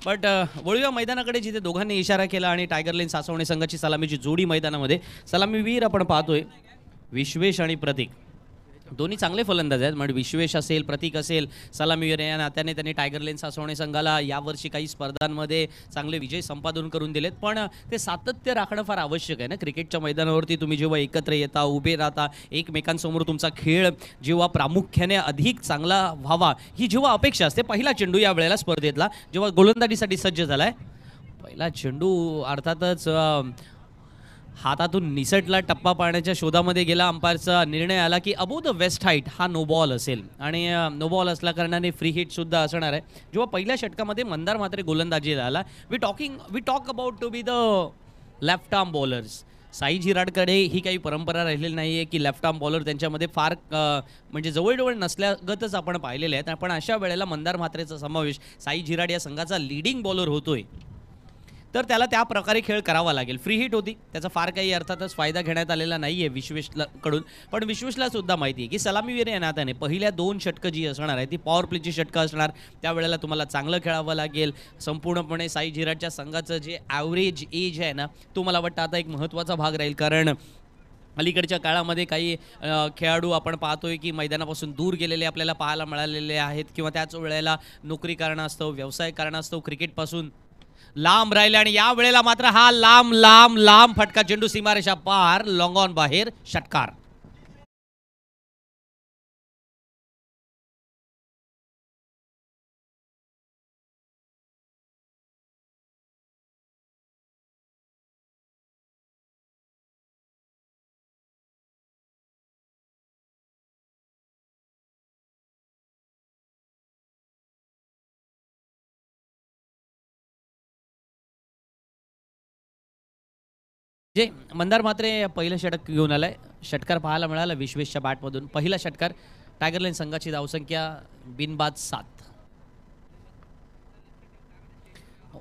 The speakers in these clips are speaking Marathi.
बट वळूया मैदानाकडे जिथे दोघांनी इशारा केला आणि टायगर लेन सासवणे संघाची सलामीची जोडी मैदानामध्ये. सलामीवीर आपण पाहतोय विश्वेश आणि प्रतीक, दोन्ही चांगले फलंदाज आहेत. म्हणजे विश्वेश असेल, प्रतीक असेल, सलामीवीर या नात्याने त्यांनी टायगर लेन सासवणे संघाला यावर्षी काही स्पर्धांमध्ये चांगले विजय संपादन करून दिलेत. पण ते सातत्य राखणं फार आवश्यक आहे ना. क्रिकेटच्या मैदानावरती तुम्ही जेव्हा एकत्र येता, उभे राहता, एकमेकांसमोर तुमचा खेळ जेव्हा प्रामुख्याने अधिक चांगला व्हावा ही जेव्हा अपेक्षा असते. पहिला चेंडू या वेळेला स्पर्धेतला जेव्हा गोलंदाजीसाठी सज्ज झालाय, पहिला चेंडू अर्थातच हातातून निसटला, टप्पा पाळण्याच्या शोधामध्ये गेला. अंपायरचा निर्णय आला की अबोव द वेस्ट हाईट हा नो बॉल असेल आणि नो बॉल असल्या कारणाने फ्री हिट सुद्धा असणार आहे. जेव्हा पहिल्या षटकामध्ये मंदार म्हात्रे गोलंदाजीला आला, we talk about to be the left arm bowlers. Sai झिराडकडे ही काही परंपरा राहिलेली नाही आहे की लेफ्ट आर्म बॉलर त्यांच्यामध्ये फार म्हणजे जवळजवळ नसल्यागतच आपण पाहिलेले आहेत. पण अशा वेळेला मंदार म्हात्रेचा समावेश, साई झिराड या संघाचा लीडिंग बॉलर होतोय, तर त्याला त्या प्रकारे खेळ करावा लागेल. फ्री हिट होती, त्याचा फार काही अर्थातच फायदा घेण्यात आलेला नाही आहे विश्वेशकडून. पण विश्वेशला सुद्धा माहिती आहे की सलामीवीर या नात्याने पहिल्या 2 षटकं जी असणार आहे ती पॉवर प्लेची षटकं असणार. त्यावेळेला तुम्हाला चांगलं खेळावं लागेल. संपूर्णपणे साई झिराडच्या संघाचं जे ॲव्हरेज एज आहे ना, तो मला वाटतं आता एक महत्त्वाचा भाग राहील. कारण अलीकडच्या काळामध्ये काही खेळाडू आपण पाहतोय की मैदानापासून दूर गेलेले आपल्याला पाहायला मिळालेले आहेत, किंवा त्याच वेळेला नोकरी कारणास्तव, व्यवसाय कारणास्तव क्रिकेटपासून लांब राहिले. आणि या वेळेला मात्र हा लांब लांब लांब फटका, चेंडू सीमारेषा पार, लॉंग ऑन बाहेर, षटकार. जे मंदार म्हात्रे पहिलं षटक घेऊन आलाय. षटकार पाहायला मिळाला विश्वेशच्या बॅटमधून. पहिला षटकार. टायगर लाईन संघाची धावसंख्या बिनबाद 7.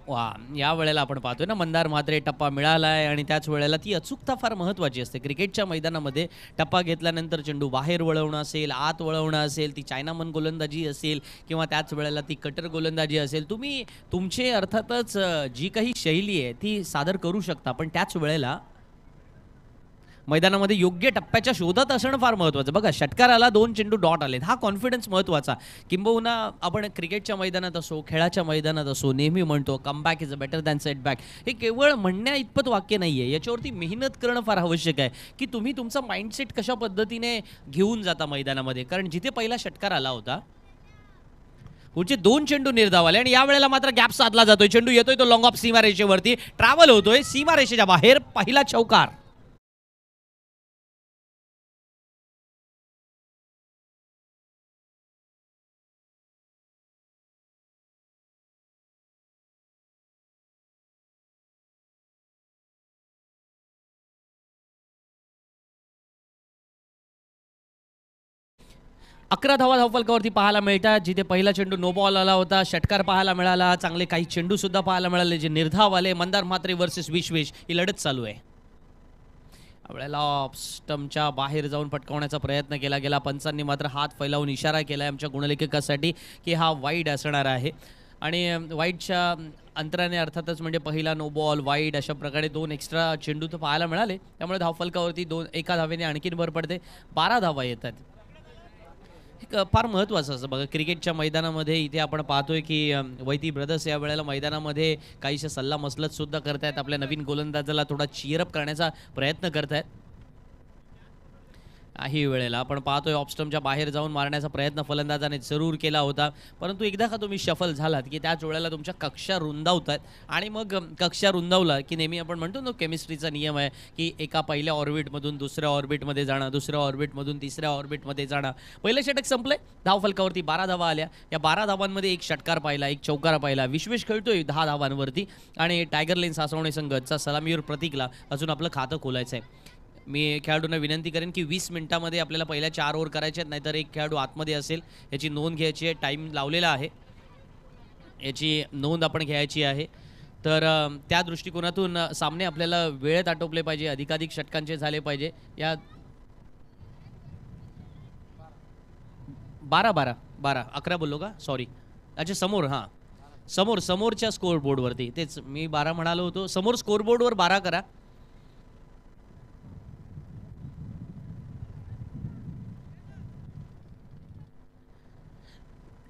वा, या वेळेला आपण पाहतोय ना मंदार म्हात्रे टप्पा मिळालाय आणि त्याच वेळेला ती अचूकता फार महत्त्वाची असते क्रिकेटच्या मैदानामध्ये. टप्पा घेतल्यानंतर चेंडू बाहेर वळवणं असेल, आत वळवणं असेल, ती चायनामन गोलंदाजी असेल किंवा त्याच वेळेला ती कटर गोलंदाजी असेल, तुम्ही तुमचे अर्थातच जी काही शैली आहे ती सादर करू शकता. पण त्याच वेळेला मैदानामध्ये योग्य टप्प्याच्या शोधात असणं फार महत्त्वाचं. बघा, षटकाराला 2 चेंडू डॉट आलेत, हा कॉन्फिडन्स महत्त्वाचा. किंबहुना आपण क्रिकेटच्या मैदानात असो, खेळाच्या मैदानात असो, नेहमी म्हणतो comeback is a better than setback. हे केवळ म्हणण्या इतपत वाक्य नाही आहे, याच्यावरती मेहनत करणं फार आवश्यक आहे की तुम्ही तुमचा माइंडसेट कशा पद्धतीने घेऊन जाता मैदानामध्ये. कारण जिथे पहिला षटकार आला होता, पुढचे 2 चेंडू निर्धाव आले आणि या वेळेला मात्र गॅप साधला जातोय. चेंडू येतोय तो लॉंग ऑफ सीमारेषेवरती, ट्रॅव्हल होतोय सीमारेषेच्या बाहेर, पहिला चौकार. अकरा धावा धावफलकावरती पाहायला मिळतात. जिथे पहिला चेंडू नो बॉल आला होता, षटकार पाहायला मिळाला, चांगले काही चेंडू सुद्धा पाहायला मिळाले जे निर्धाव आले. मंदार म्हात्रे वर्सेस विश्वेश ही लढत चालू आहे. यावेळेला ऑफ स्टंपच्या बाहेर जाऊन पटकावण्याचा प्रयत्न केला गेला. पंचांनी मात्र हात फैलावून इशारा केला आहे आमच्या गुणलेखकासाठी की हा वाईड असणार आहे. आणि वाईडच्या अंतराने अर्थातच म्हणजे पहिला नो बॉल, वाईड अशा प्रकारे 2 एक्स्ट्रा चेंडू तर पाहायला मिळाले. त्यामुळे धावफलकावरती 1 धावेने आणखीन भर पडते. 12 धावा येतात. एक फार महत्त्वाचं असं बघा क्रिकेटच्या मैदानामध्ये. इथे आपण पाहतोय की वैती ब्रदर्स या वेळेला मैदानामध्ये काहीशा सल्ला मसलत सुद्धा करतायत. आपल्या नवीन गोलंदाजाला थोडा चीअरअप करण्याचा प्रयत्न करतायत. काही वेळेला आपण पाहतोय ऑफस्टमच्या बाहेर जाऊन मारण्याचा प्रयत्न फलंदाजाने जरूर केला होता, परंतु एकदा का तुम्ही शफल झालात की त्याच वेळेला तुमच्या कक्षा रुंदावतात. आणि मग कक्षा रुंदावला की नेहमी आपण म्हणतो ना केमिस्ट्रीचा नियम आहे की एका पहिल्या ऑर्बिटमधून दुसऱ्या ऑर्बिटमध्ये जाणं, दुसऱ्या ऑर्बिटमधून तिसऱ्या ऑर्बिटमध्ये जाणं. पहिलं षटक संपलंय. धावफलकावरती 12 धावा आल्या. या 12 धावांमध्ये 1 षटकार पाहिला, 1 चौकार पाहिला. विश्वेश खेळतोय 10 धावांवरती आणि टायगर लेन सासवणे संघाचा सलामीवर प्रतीकला अजून आपलं खातं खोलायचं आहे. मी खेळाडूंना विनंती करेन की 20 मिनिटांमध्ये आपल्याला पहिल्या 4 ओव्हर करायचे आहेत, नाहीतर एक खेळाडू आतमध्ये असेल याची नोंद घ्यायची आहे. टाईम लावलेला आहे, याची नोंद आपण घ्यायची आहे. तर त्या दृष्टिकोनातून सामने आपल्याला वेळेत आटोपले पाहिजे, अधिकाधिक षटकांचे झाले पाहिजे. या 12 11 बोललो का, सॉरी, अच्छा समोर. हां, समोरच्या स्कोर बोर्डवरती, तेच मी 12 म्हणालो होतो. समोर स्कोर बोर्डवर 12 करा.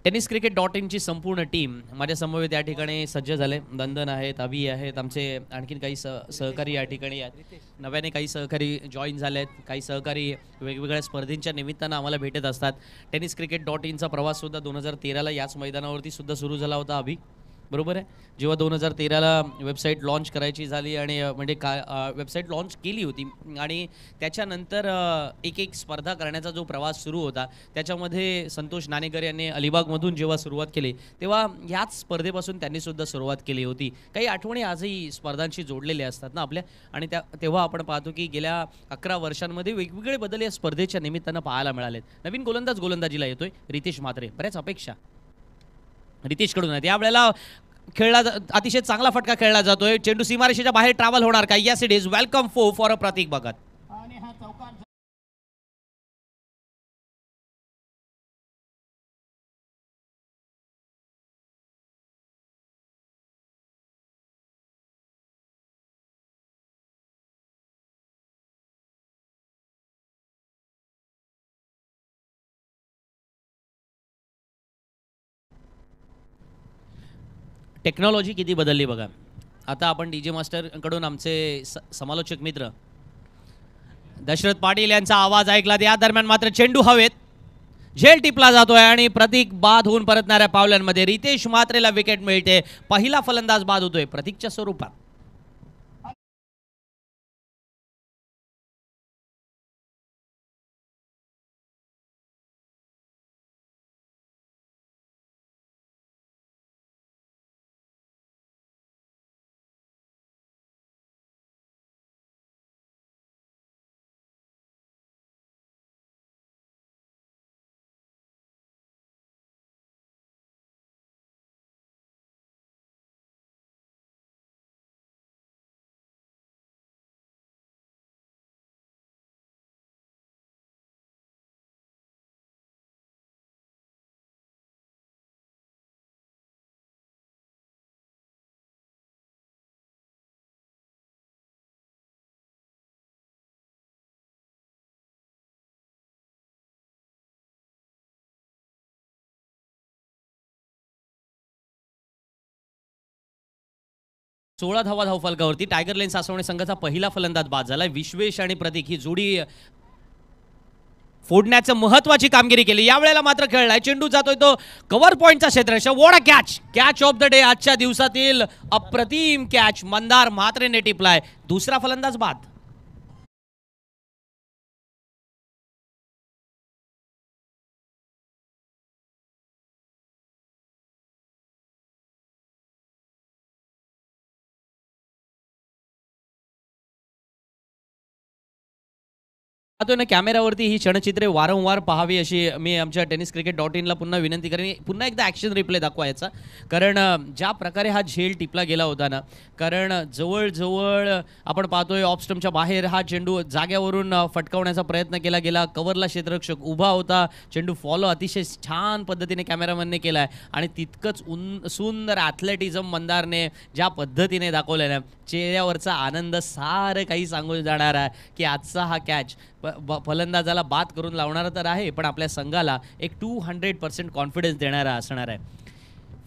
tenniscricket.in संपूर्ण टीम माझ्या समवेत या ठिकाणी सज्ज झाले. नंदन आहेत, अभि आहेत, आमचे आणखीन काही सहकारी या ठिकाणी आहेत. नव्याने काही सहकारी जॉईन झाले आहेत. काही सहकारी वेगवेगळ्या स्पर्धेच्या निमित्तानं आम्हाला भेटत असतात. tenniscricket.in प्रवास सुद्धा 2013ला याच मैदानावरती सुद्धा सुरू झाला होता. अभि बरोबर आहे. जेव्हा 2013ला वेबसाईट लॉन्च करायची झाली आणि म्हणजे वेबसाईट लॉन्च केली होती आणि त्याच्यानंतर एक स्पर्धा करण्याचा जो प्रवास सुरू होता त्याच्यामध्ये संतोष नाणेकर यांनी अलिबागमधून जेव्हा सुरुवात केली तेव्हा ह्याच स्पर्धेपासून त्यांनी सुद्धा सुरुवात केली होती. काही आठवणी आजही स्पर्धांशी जोडलेल्या असतात ना आपल्या, आणि तेव्हा आपण पाहतो की गेल्या 11 वर्षांमध्ये वेगवेगळे बदल या स्पर्धेच्या निमित्तानं पाहायला मिळालेत. नवीन गोलंदाजीला येतोय रितेश म्हात्रे. बऱ्याच अपेक्षा रितेशकडून आहेत. यावेळेला अतिशय चांगला फटका खेळला जातोय. चेंडू सीमारेषेच्या बाहेर ट्रॅव्हल होणार का? Yes it is. Welcome for a Prateek Bhagat. Technology किती बदलली बघा. आता आपण डीजे मास्टरकडून आमचे समालोचक मित्र दशरथ पाटील यांचा आवाज ऐकला. या दरम्यान मात्र चेंडू हवेत झेल टिपला जातोय आणि प्रतीक बाद होऊन परतणाऱ्या पावलांमध्ये रितेश म्हात्रेला विकेट मिळते. पहिला फलंदाज बाद होतोय प्रतीकच्या स्वरूपात. सोळा धावफलकावरती टायगर लेन सासवणे संघाचा पहिला फलंदाज बाद झाला. विश्वेश आणि प्रतीक ही जोडी फोडण्याचं महत्वाची कामगिरी केली. यावेळेला मात्र खेळलाय. चेंडू जातोय तो कव्हर पॉइंटचा क्षेत्ररक्षक. What a catch of the day. आजच्या दिवसातील अप्रतिम कॅच मंदार म्हात्रेने टिपलाय. दुसरा फलंदाज बाद. पाहतोय ना कॅमेरावरती ही क्षणचित्रे वारंवार पाहावी अशी मी आमच्या tenniscricket.in ला पुन्हा विनंती करेन. पुन्हा एकदा ॲक्शन रिप्ले दाखवायचा, कारण ज्या प्रकारे हा झेल टिपला गेला होता ना, कारण जवळजवळ आपण पाहतोय ऑफस्टमच्या बाहेर हा चेंडू जाग्यावरून फटकावण्याचा प्रयत्न केला गेला. कव्हरला क्षेत्ररक्षक उभा होता. चेंडू फॉलो अतिशय छान पद्धतीने कॅमेरामॅनने केला आहे आणि तितकंच सुंदर ॲथलेटिझम मंदारने ज्या पद्धतीने दाखवलं ना, चेहऱ्यावरचा आनंद सारं काही सांगून जाणार आहे की आजचा हा कॅच फलंदाजाला बाद करून लावणारा तर आहे, पण आपल्या संघाला एक 200% कॉन्फिडन्स देणारा असणार आहे.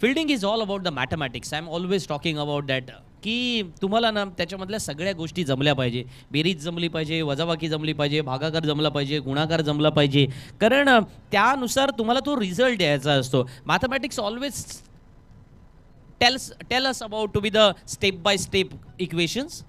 Fielding is all about the mathematics. I am always talking about that की तुम्हाला ना त्याच्यामधल्या सगळ्या गोष्टी जमल्या पाहिजे. बेरीज जमली पाहिजे, वजाबाकी जमली पाहिजे, भागाकार जमला पाहिजे, गुणाकार जमला पाहिजे, कारण त्यानुसार तुम्हाला तो रिझल्ट द्यायचा असतो. Mathematics always tell us about to be the step by step equations.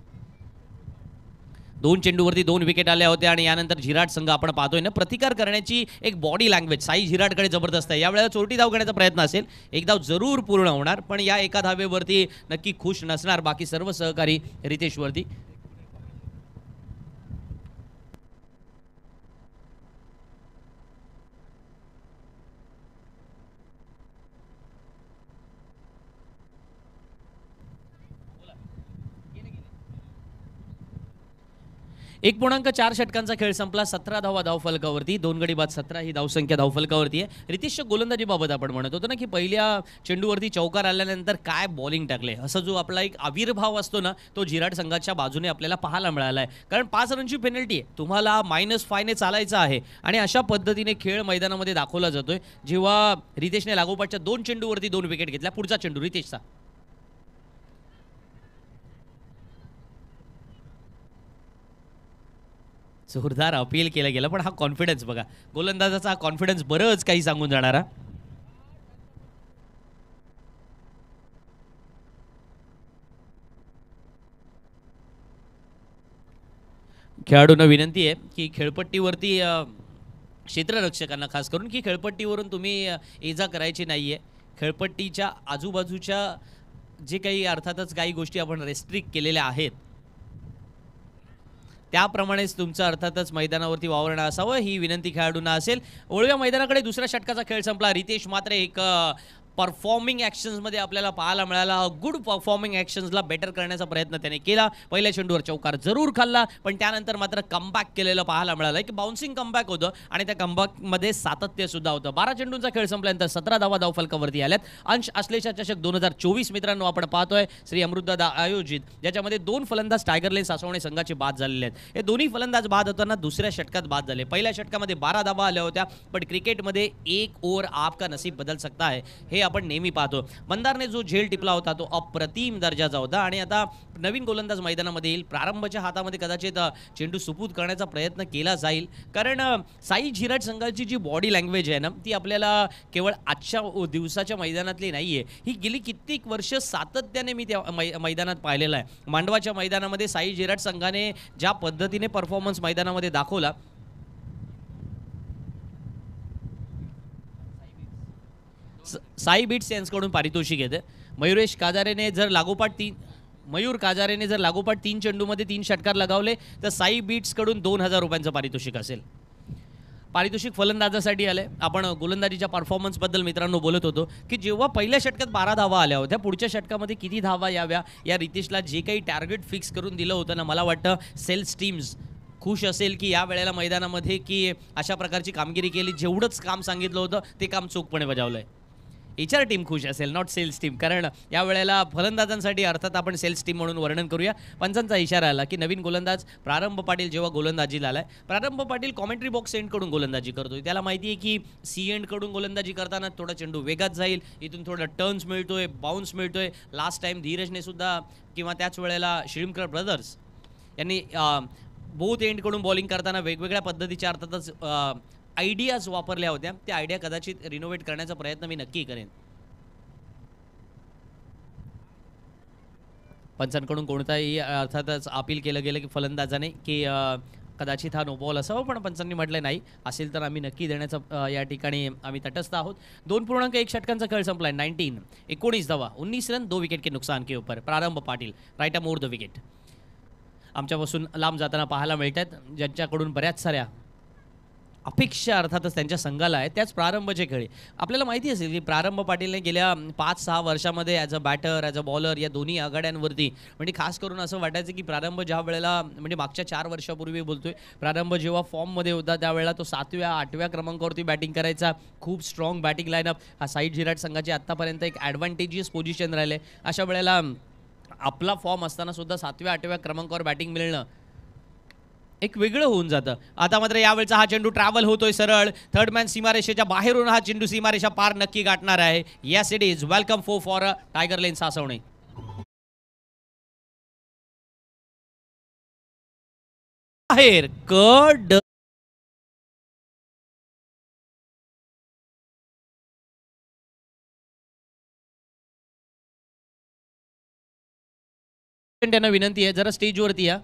2 चेंडूवरती 2 विकेट आल्या होत्या आणि यानंतर झिराट संघ आपण पाहतोय ना प्रतिकार करण्याची एक बॉडी लँग्वेज साई झिराटकडे जबरदस्त आहे. यावेळेला चोरटी धाव घेण्याचा प्रयत्न असेल. एक धाव जरूर पूर्ण होणार, पण या एका धावेवरती नक्की खुश नसणार बाकी सर्व सहकारी रितेशवरती. 1.4 षटकांचा खेळ संपला. 17 धावा धावफलकावरती, 2 गडी बाद 17 ही धावसंख्या धावफलकावरती आहे. रितेशच्या गोलंदाजीबाबत आपण म्हणत होतो ना, की पहिल्या चेंडूवरती चौकार आल्यानंतर काय बॉलिंग टाकले, असा जो आपला एक आविर्भाव असतो ना, तो जिराट संघाच्या बाजूने आपल्याला पाहायला मिळाला आहे. कारण 5 रनची पेनल्टी आहे, तुम्हाला -5ने चालायचं आहे आणि अशा पद्धतीने खेळ मैदानामध्ये दाखवला जातोय. जेव्हा रितेशने लागोपाठच्या 2 चेंडूवरती 2 विकेट घेतल्या. पुढचा चेंडू रितेशचा, जोरदार अपील केलं गेलं, पण हा कॉन्फिडन्स बघा, गोलंदाजाचा हा कॉन्फिडन्स बरंच काही सांगून जाणारा. खेळाडूंना विनंती आहे की खेळपट्टीवरती क्षेत्ररक्षकांना खास करून की खेळपट्टीवरून तुम्ही ये-जा करायची नाहीये. खेळपट्टीच्या आजूबाजूच्या जे काही अर्थातच काही गोष्टी आपण रेस्ट्रिक्ट केलेल्या आहेत, त्याप्रमाणेच तुमचं अर्थातच मैदानावरती वावरणं असावं, ही विनंती खेळाडूंना असेल. वळूया मैदानाकडे. दुसऱ्या षटकाचा खेळ संपला. रितेश मात्र एक परफॉर्मिंग ॲक्शन्समध्ये आपल्याला पाहायला मिळाला. गुड परफॉर्मिंग ॲक्शन्सला बेटर करण्याचा प्रयत्न त्याने केला. पहिल्या चेंडूवर चौकार जरूर खाल्ला, पण त्यानंतर मात्र कमबॅक केलेलं पाहायला मिळालं. एक बाउन्सिंग कमबॅक होतं आणि त्या कमबॅकमध्ये सातत्य सुद्धा होतं. 12 चेंडूंचा खेळ संपल्यानंतर 17 धावा धावफलकावरती आल्यात. अंश आश्लेषा चषक 2024 मित्रांनो आपण पाहतोय, श्री अमृतदादा आयोजित, ज्याच्यामध्ये 2 फलंदाज टायगर लेन सासवणे संघाचे बाद झालेले आहेत. हे दोन्ही फलंदाज बाद होताना दुसऱ्या षटकात बाद झाले. पहिल्या षटकामध्ये 12 धावा आल्या होत्या, पण क्रिकेटमध्ये 1 ओव्हर आपका नसीब बदल सकता है, हे आपण नेहमी पाहतो. मंदारने जो झेल टिपला होता तो अप्रतिम दर्जाचा होता आणि आता नवीन गोलंदाज मैदानामध्ये येईल. प्रारंभाच्या हातामध्ये कदाचित चेंडू सुपूत करण्याचा प्रयत्न केला जाईल, कारण साई झिराट संघाची जी बॉडी लँग्वेज आहे ना, ती आपल्याला केवळ आजच्या दिवसाच्या मैदानातली नाही आहे. ही गेली कित्येक वर्ष सातत्याने मी त्या मैदानात पाहिलेलं आहे. मांडवाच्या मैदानामध्ये साई झिराट संघाने ज्या पद्धतीने परफॉर्मन्स मैदानामध्ये दाखवला, साई बिट्स यांच्याकडून पारितोषिक येते. मयुरेश काजारेने जर लागोपाठ तीन मयूर काजारेने जर लागोपाठ 3 चेंडूमध्ये 3 षटकार लगावले तर साई बीट्सकडून 2000 रुपयांचं पारितोषिक असेल. पारितोषिक फलंदाजासाठी आले. आपण गोलंदाजीच्या परफॉर्मन्सबद्दल मित्रांनो बोलत होतो की जेव्हा पहिल्या षटकात 12 धावा आल्या होत्या, पुढच्या षटकामध्ये किती धावा याव्या, या रितेशला जे काही टार्गेट फिक्स करून दिलं होतं ना, मला वाटतं सेल्स टीम्स खुश असेल की या वेळेला मैदानामध्ये की अशा प्रकारची कामगिरी केली. जेवढंच काम सांगितलं होतं ते काम चोखपणे बजावलं आहे. HR टीम खुश असेल, नॉट सेल्स टीम, कारण या वेळेला फलंदाजांसाठी अर्थात आपण सेल्स टीम म्हणून वर्णन करूया. पंचांचा इशारा आला की नवीन गोलंदाज प्रारंभ पाटील जेव्हा गोलंदाजीला आलाय, प्रारंभ पाटील कॉमेंट्री बॉक्स एंडकडून गोलंदाजी करतोय. त्याला माहिती आहे की सी एंडकडून गोलंदाजी करताना थोडा चेंडू वेगात जाईल, इथून थोडा टर्न्स मिळतोय, बाउन्स मिळतोय. लास्ट टाइम धीरजने सुद्धा किंवा त्याच वेळेला शिळीमकर ब्रदर्स यांनी बोथ एंडकडून बॉलिंग करताना वेगवेगळ्या पद्धतीच्या अर्थातच आयडियाज वापरल्या होत्या. त्या आयडिया कदाचित रिनोव्हेट करण्याचा प्रयत्न मी नक्की करेन. पंचांकडून कोणताही अर्थातच अपील केलं गेलं की फलंदाजाने की कदाचित हा नो बॉल असावा, पण पंचांनी म्हटलं नाही, असेल तर आम्ही नक्की देण्याचा या ठिकाणी आम्ही तटस्थ आहोत. 2.1 षटकांचा खेळ संपलाय. 19 धावा 19 रन 2 विकेट के नुकसान के ऊपर. Prarambh Patil right more the wicket आमच्यापासून लांब जाताना पाहायला मिळतात, ज्यांच्याकडून बऱ्याच साऱ्या अपेक्षा अर्थातच त्यांच्या संघाला आहे. त्याच प्रारंभचे खेळ आपल्याला माहिती असेल की प्रारंभ पाटीलने गेल्या 5-6 वर्षामध्ये as a batter, as a bowler या दोन्ही आघाड्यांवरती, म्हणजे खास करून असं वाटायचं की प्रारंभ ज्या वेळेला, म्हणजे मागच्या 4 वर्षापूर्वी बोलतोय, प्रारंभ जेव्हा फॉर्ममध्ये होता त्यावेळेला तो 7व्या 8व्या क्रमांकावरती बॅटिंग करायचा. खूप स्ट्रॉंग बॅटिंग लाईनअप. हा साई झिराट संघाची आत्तापर्यंत एक ॲडव्हान्टेजियस पोझिशन राहिले. अशा वेळेला आपला फॉर्म असताना सुद्धा 7व्या 8व्या क्रमांकावर बॅटिंग मिळणं एक वेगळं होऊन जातं. आता मात्र यावेळचा हा चेंडू ट्रॅव्हल होतोय सरळ थर्ड मॅन सीमारेषेच्या बाहेरून. हा चेंडू सीमारेषा पार नक्की गाठणार आहे. Yes it is welcome for tiger lane Saswane. बाहेर कड त्यांना विनंती आहे जरा स्टेजवरती या.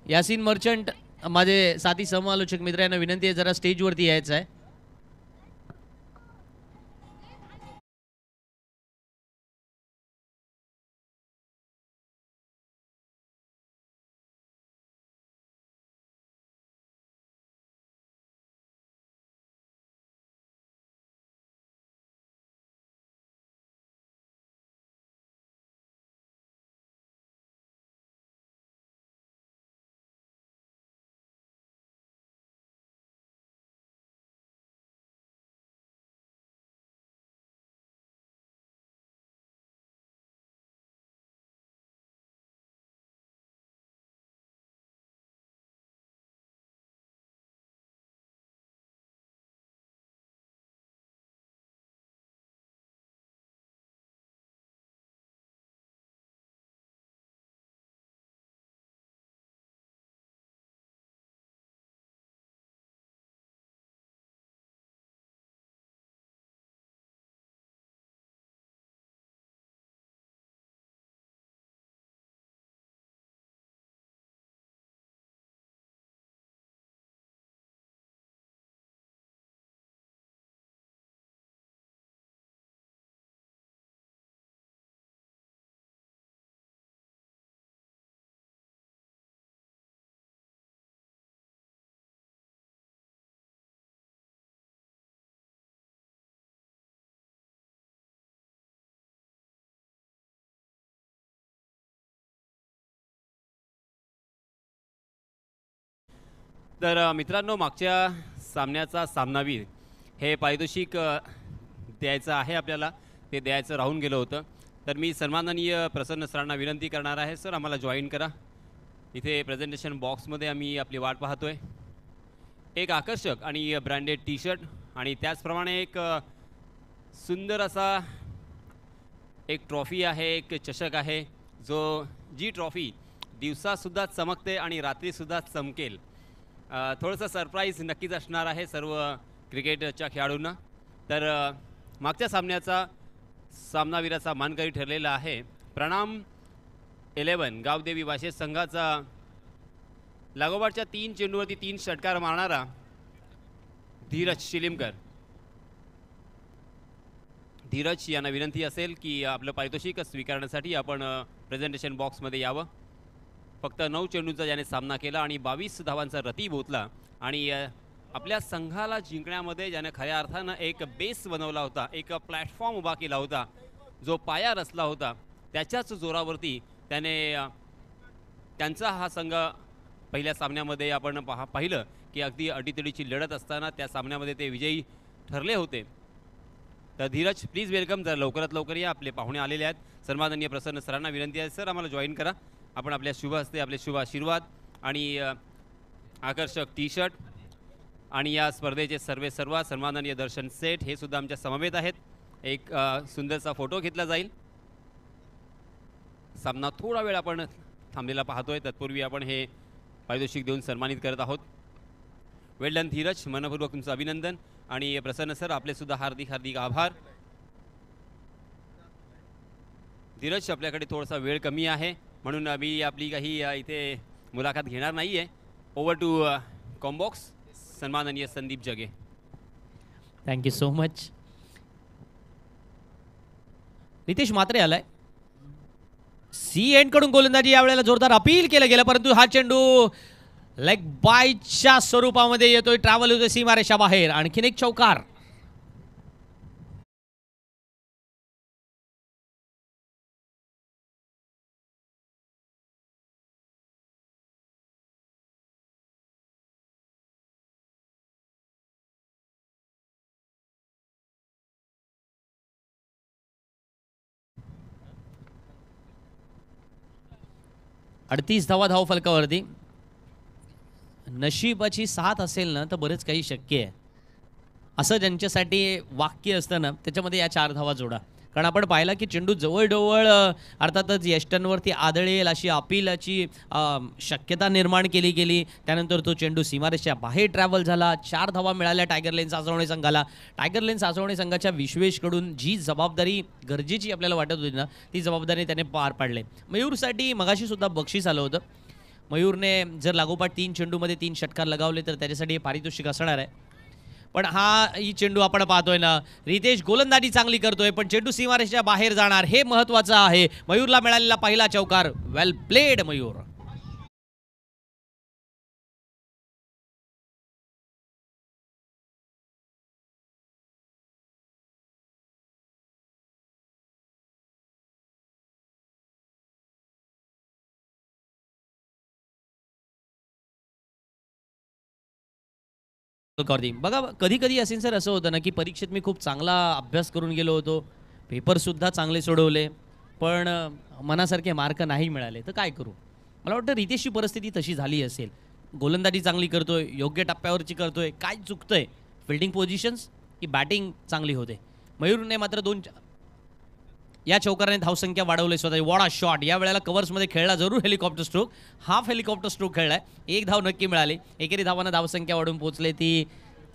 यासीन मर्चंट माझे साथी समालोचक मित्र यांना विनंती आहे जरा स्टेजवरती यायचं आहे. तर मित्रांनो, मागच्या सामन्याचा सामनावीर हे पारितोषिक द्यायचं आहे आपल्याला, ते द्यायचं राहून गेलं होतं. तर मी सन्माननीय प्रसन्न सरांना विनंती करणार आहे, सर आम्हाला जॉईन करा. इथे प्रेझेंटेशन बॉक्समध्ये आम्ही आपली वाट पाहतोय. एक आकर्षक आणि ब्रँडेड टी शर्ट आणि त्याचप्रमाणे एक सुंदर असा एक ट्रॉफी आहे, एक चषक आहे, जी ट्रॉफी दिवसासुद्धा चमकते आणि रात्रीसुद्धा चमकेल. थोडंसं सरप्राईज नक्कीच असणार आहे सर्व क्रिकेटच्या खेळाडूंना. तर मागच्या सामन्याचा सामनावीराचा मानकरी ठरलेला आहे प्रणाम 11 गावदेवी वाशे संघाचा लागोपाठच्या 3 चेंडूवरती 3 षटकार मारणारा धीरज शिलीमकर. धीरज यांना विनंती असेल की आपलं पारितोषिक स्वीकारण्यासाठी आपण प्रेझेंटेशन बॉक्समध्ये यावं. फक्त 9 चेंडूंचा ज्याने सामना केला आणि 22 धावांचा रती बोतला आणि आपल्या संघाला जिंकण्यामध्ये ज्याने खऱ्या अर्थानं एक बेस बनवला होता, एक प्लॅटफॉर्म उभा केला होता, जो पाया रचला होता, त्याच्याच जोरावरती त्याने त्यांचा हा संघ पहिल्या सामन्यामध्ये आपण पाहिलं की अगदी अडीतडीची लढत असताना त्या सामन्यामध्ये ते विजयी ठरले होते. तर धीरज प्लीज वेलकम. जर लवकरात लवकर या, आपले पाहुणे आलेले आहेत. सन्माननीय प्रसन्न सरांना विनंती आहे, सर आम्हाला जॉईन करा. आपण आपल्या शुभ हस्ते आपले शुभ आशीर्वाद आणि आकर्षक टी शर्ट आणि या स्पर्धेचे सर्व सन्माननीय दर्शन सेट हे सुद्धा आमच्या समवेत आहेत. एक सुंदरसा फोटो घेतला जाईल. सामना थोडा वेळ आपण थांबलेला पाहतोय, तत्पूर्वी आपण हे पारितोषिक देऊन सन्मानित करत आहोत. वेल डन धीरज, मनपूर्वक तुमचं अभिनंदन. आणि प्रसन्न सर आपले सुद्धा हार्दिक हार्दिक आभार. धीरज, आपल्याकडे थोडासा वेळ कमी आहे म्हणून मी आपली काही इथे मुलाखत घेणार नाही आहे. ओव्हर टू कॉम्बॉक्स सन्माननीय Sandeep Jage. Thank you so much. Ritesh Matre आलाय. सी एंड कडून गोलंदाजी यावेळेला जोरदार अपील केलं गेलं, परंतु हा चेंडू लेग बायच्या स्वरूपामध्ये येतोय, ट्रॅव्हल होतोय सीमारेषा बाहेर. आणखीन एक चौकार. अडतीस धाव फलकावरती. नशिबाची साथ असेल ना तर बरेच काही शक्य आहे, असं ज्यांच्यासाठी वाक्य असतं ना, त्याच्यामध्ये या 4 धावा जोडा. कारण आपण पाहिला की चेंडू जवळजवळ अर्थातच यष्टांवरती आदळेल अशी अपीलाची शक्यता निर्माण केली गेली. त्यानंतर तो चेंडू सीमारेषेच्या बाहेर ट्रॅव्हल झाला. 4 धावा मिळाल्या टायगर लेन सासवणे संघाला. टायगर लेन सासवणे संघाच्या विश्वेशकडून जी जबाबदारी गरजेची आपल्याला वाटत होती ना, ती जबाबदारी त्याने पार पाडले. मयूरसाठी मगाशी सुद्धा बक्षीस आलं होतं. मयूरने जर लागोपाठ 3 चेंडूमध्ये 3 षटकार लगावले तर त्याच्यासाठी हे पारितोषिक असणार आहे. पण ही चेंडू आपण पाहतोय ना, रितेश गोलंदाजी चांगली करतोय पण चेंडू सीमारेषेच्या बाहेर जाणार, हे महत्त्वाचं आहे. मयूरला मिळालेला पहिला चौकार. वेल प्लेड मयूर. बघा, कधी कधी असेल सर असं होतं ना की परीक्षेत मी खूप चांगला अभ्यास करून गेलो होतो, पेपरसुद्धा चांगले सोडवले, पण मनासारखे मार्क नाही मिळाले, तर काय करू. मला वाटतं रितेशची परिस्थिती तशी झाली असेल. गोलंदाजी चांगली करतोय, योग्य टप्प्यावरची करतोय, काय चुकतंय, फिल्डिंग पोझिशन्स की बॅटिंग चांगली होते. मयूरने मात्र या चौकाराने धावसंख्या वाढवली स्वतः. वॉडा शॉट. या वेळेला कव्हर्समध्ये खेळला जरूर helicopter stroke, half helicopter stroke खेळलाय. 1 धाव नक्की मिळाली. एकेरी धावांना धावसंख्या वाढून पोहोचले ती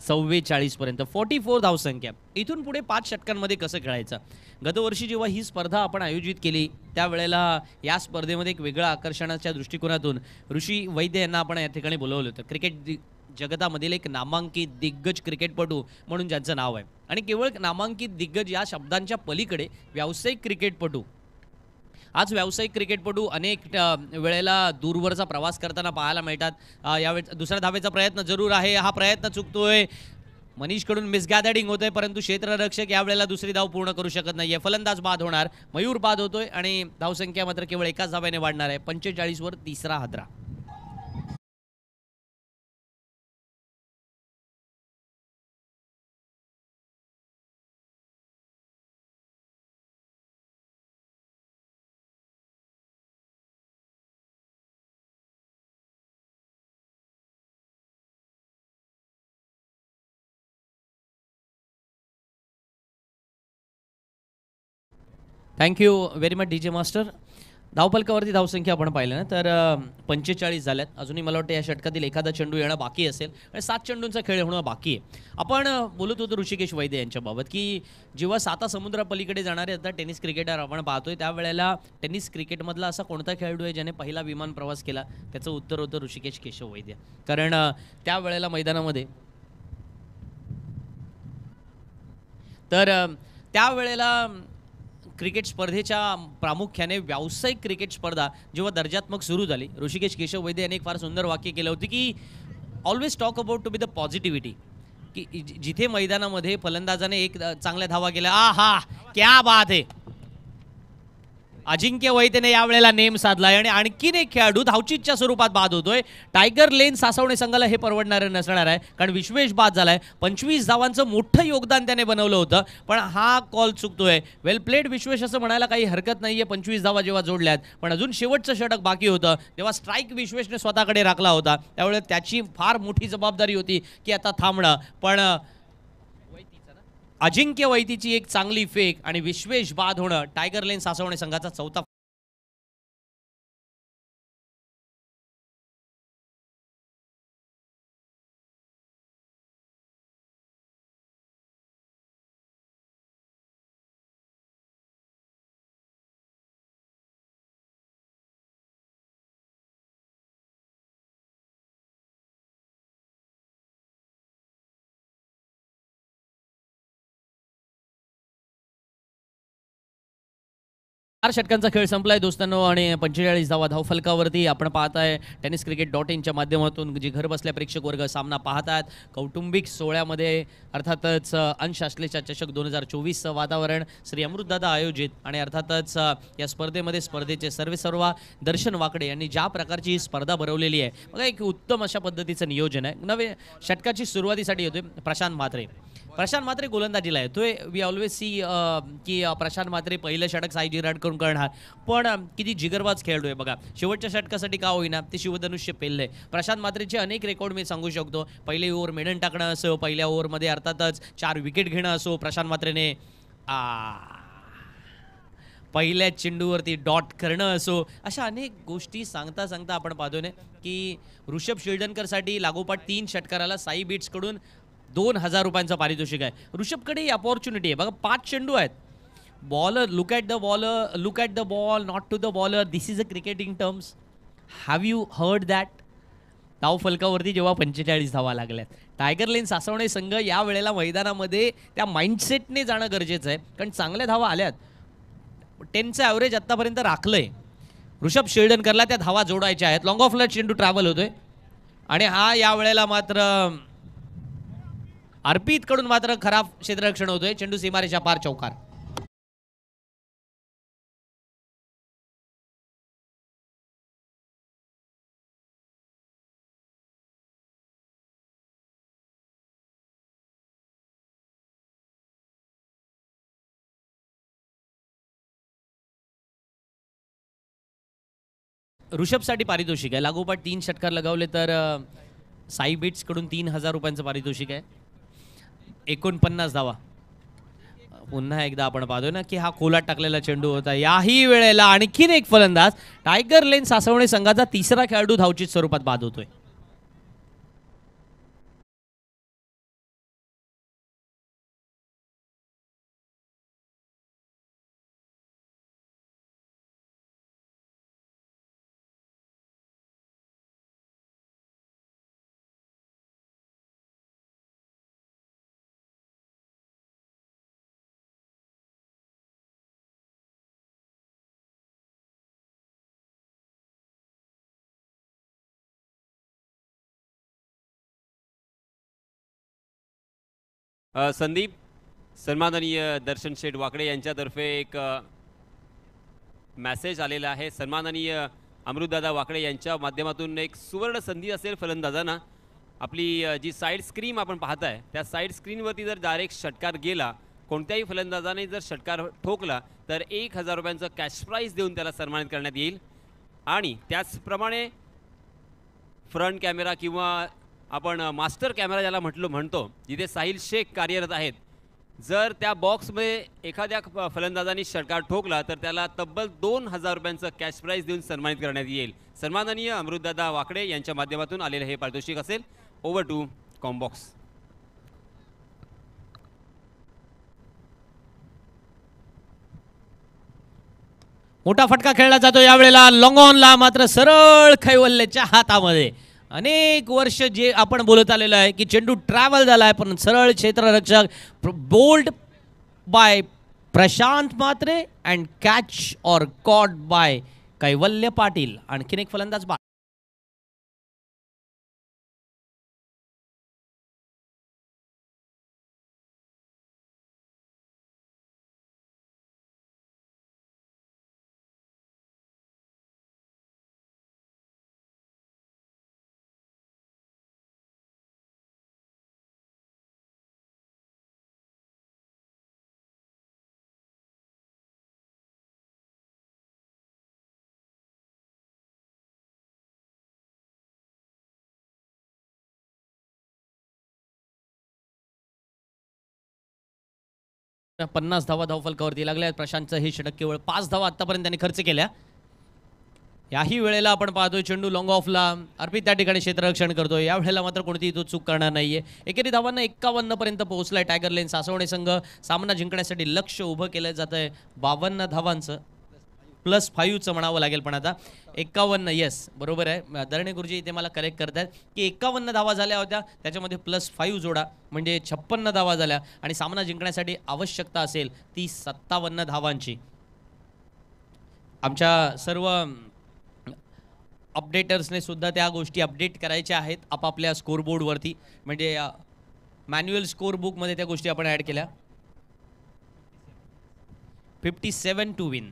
44 पर्यंत. 44 धावसंख्या. इथून पुढे 5 षटकांमध्ये कसं खेळायचं. गतवर्षी जेव्हा ही स्पर्धा आपण आयोजित केली त्यावेळेला या स्पर्धेमध्ये एक वेगळं आकर्षणाच्या दृष्टिकोनातून ऋषी वैद्य यांना आपण या ठिकाणी बोलवलं होतं. क्रिकेट जगतामधील एक नामांकित दिग्गज क्रिकेटपटू म्हणून ज्यांचं नाव आहे. आणि केवळ नामांकित दिग्गज या शब्दांच्या पलीकडे व्यावसायिक क्रिकेटपटू. आज व्यावसायिक क्रिकेटपटू अनेक वेळेला दूरवरचा प्रवास करताना पाहायला मिळतात. यावेळी दुसऱ्या धावेचा प्रयत्न जरूर आहे, हा प्रयत्न चुकतोय. मनीषकडून मिसगॅदरिंग होतोय, परंतु क्षेत्ररक्षक यावेळेला दुसरी धाव पूर्ण करू शकत नाहीये. फलंदाज बाद होणार. मयूर बाद होतोय आणि धावसंख्या मात्र केवळ एकाच धाव्याने वाढणार आहे. 45 वर 3रा हादरा. Thank you very much DJ master. धावफलकावरती धावसंख्या आपण पाहिलं ना तर 45 झाल्यात. अजूनही मला वाटतं या षटकातील एखादा चेंडू येणं बाकी असेल आणि 7 चेंडूंचा खेळ होणं बाकी आहे. आपण बोलत होतो ऋषिकेश वैद्य यांच्याबाबत की जेव्हा 7 समुद्रापलीकडे जाणारे आता टेनिस क्रिकेटर आपण पाहतोय त्यावेळेला टेनिस क्रिकेटमधला असा कोणता खेळाडू आहे ज्याने पहिला विमान प्रवास केला, त्याचं उत्तर होतं ऋषिकेश केशव वैद्य. कारण त्यावेळेला मैदानामध्ये त्यावेळेला क्रिकेट स्पर्धेच्या प्रामुख्याने व्यावसायिक क्रिकेट स्पर्धा जेव्हा दर्जात्मक सुरू झाली, ऋषिकेश केशव वैद्य यांनी एक फार सुंदर वाक्य केलं होतं की always talk about to be the positivity. की जिथे मैदानामध्ये फलंदाजाने एक चांगल्या धावा केल्या, हा क्या बात आहे, अजिंक्य वैद्यने यावेळेला नेम साधलाय आणि आणखीन एक खेळाडू धावचीच्या स्वरूपात बाद होतोय. टायगर लेन सासवणे संघाला हे परवडणारं नसणार आहे कारण विश्वेश बाद झालाय. 25 धावांचं मोठं योगदान त्याने बनवलं होतं पण हा कॉल चुकतोय. वेल प्लेड विश्वेश असं म्हणायला काही हरकत नाहीये. 25 धावा जेव्हा जोडल्यात पण अजून शेवटचं षटक बाकी होतं तेव्हा स्ट्राईक विश्वेशने स्वतःकडे राखला होता. त्यामुळे त्याची फार मोठी जबाबदारी होती की आता थांबणं. पण अजिंक्य वैतीची एक चांगली फेक आणि विश्वेश बाद होणं टायगर लेन सासवणे संघाचा चौथा. षटकांचा खेळ संपलाय दोस्तांनो आणि 45 धावा धावफलकावरती आपण पाहताय tenniscricket.in च्या माध्यमातून जी घर बसल्या प्रेक्षक वर्ग सामना पाहतात. कौटुंबिक सोहळ्यामध्ये अर्थातच अंश आश्लेषा चषक 2024 वातावरण श्री अमृतदादा आयोजित आणि अर्थातच या स्पर्धेमध्ये स्पर्धेचे सर्व दर्शन वाकडे यांनी ज्या प्रकारची स्पर्धा भरवलेली आहे बघा, एक उत्तम अशा पद्धतीचं नियोजन आहे. नवे षटकाची सुरुवातीसाठी होते प्रशांत म्हात्रे गोलंदाजीला येतोय. वी ऑलवेज सी की प्रशांत म्हात्रे पहिलं षटक साई जिराडकडून करणार पण किती जिगरबाज खेळतोय बघा. शेवटच्या षटकासाठी का होईना ते शिवधनुष्य पेललंय. प्रशांत म्हात्रेचे अनेक रेकॉर्ड मी सांगू शकतो. पहिली ओव्हर मेडन टाकणं असो, पहिल्या ओव्हरमध्ये अर्थातच 4 विकेट घेणं असो प्रशांत म्हात्रेने, पहिल्या चेंडूवरती डॉट करणं असो, अशा अनेक गोष्टी सांगता आपण पाहतोय ना की ऋषभ शिल्डनकरसाठी लागोपाठ 3 षटकाराला साई बीट्सकडून 2000 रुपयांचं पारितोषिक आहे. ऋषभकडे ही अपॉर्च्युनिटी आहे बघा. 5 चेंडू आहेत. Bowler look at the ball not to the bowler. This is a cricketing terms. Have you heard that? धावफलकावरती जेव्हा 45 धावा लागल्यात, टायगर लेन सासवणे संघ या वेळेला मैदानामध्ये त्या माइंडसेटने जाणं गरजेचं आहे कारण चांगल्या धावा आल्यात. 10चं ॲव्हरेज आत्तापर्यंत राखलंय. ऋषभ शिल्डनकरला त्या धावा जोडायच्या आहेत. लॉंग ऑफला चेंडू ट्रॅव्हल होतोय आणि हा या वेळेला मात्र अर्पितकडून मात्र खराब क्षेत्ररक्षण होतोय. चेंडू सीमारेषा पार, चौकार. ऋषभसाठी पारितोषिक आहे. लागोपाठ 3 षटकार लगावले तर साई बीट्सकडून 3000 रुपयांचं पारितोषिक आहे. 49 धावा. पुन्हा एकदा आपण पाहतोय ना की हा खोलात टाकलेला चेंडू होता. याही वेळेला आणखीन एक फलंदाज टायगर लेन सासवणे संघाचा तिसरा खेळाडू धावचीत स्वरूपात बाद होतोय. संदीप, सन्माननीय दर्शन शेठ वाकडे यांच्यातर्फे एक मॅसेज आलेला आहे. सन्माननीय अमृतदादा वाकडे यांच्या माध्यमातून एक सुवर्ण संधी असेल फलंदाजांना. आपली जी साईड स्क्रीन आपण पाहताय त्या साईड स्क्रीनवरती जर डायरेक्ट षटकार गेला, कोणत्याही फलंदाजाने जर षटकार ठोकला तर 1000 रुपयांचं कॅश प्राईज देऊन त्याला सन्मानित करण्यात येईल. आणि त्याचप्रमाणे फ्रंट कॅमेरा किंवा आपण मास्टर कॅमेरा ज्याला म्हणतो, जिथे साहिल शेख कार्यरत आहेत जर त्या बॉक्समध्ये एखाद्या फलंदाजाने षटकार ठोकला तर त्याला तब्बल 2,000 रुपयांचं कॅश प्राईज देऊन सन्मानित करण्यात येईल. सन्माननीय अमृतदादा वाकडे यांच्या माध्यमातून आलेलं हे पारितोषिक असेल. Over to combox. मोठा फटका खेळला जातो यावेळेला लॉंग ऑनला, मात्र सरळ कैवल्यच्या हातामध्ये. अनेक वर्ष जे आपण बोलत आलेलं आहे की चेंडू ट्रॅव्हल झाला आहे, पण सरळ क्षेत्ररक्षक bowled by Prashant Mhatre and catch or caught by Kaivalya Patil. आणखीन एक फलंदाज बाद. पन्नास धावा धावफलकावरती लागल्या. प्रशांतचं हे षटक केवळ 5 धावा आतापर्यंत त्यांनी खर्च केल्या. याही वेळेला आपण पाहतोय चेंडू लॉंग ऑफला, अर्पित त्या ठिकाणी क्षेत्ररक्षण करतोय. या वेळेला मात्र कोणतीही तो चूक करणार नाहीये. एकेरी धावांना 51 पर्यंत पोहोचलाय टायगर लेन सासवणे संघ. सामना जिंकण्यासाठी लक्ष उभं केलं जात आहे 52 धावांचं, +5चं म्हणावं लागेल. पण आता 51, येस बरोबर आहे. दरणे गुरुजी इथे मला करेक्ट करतात की 51 धावा झाल्या होत्या, त्याच्यामध्ये +5 जोडा म्हणजे 56 धावा झाल्या. आणि सामना जिंकण्यासाठी आवश्यकता असेल ती 57 धावांची. आमच्या सर्व अपडेटर्सने सुद्धा त्या गोष्टी अपडेट करायच्या आहेत आपापल्या स्कोरबोर्डवरती. म्हणजे मॅन्युअल स्कोर बुकमध्ये त्या गोष्टी आपण ॲड केल्या. 57 टू विन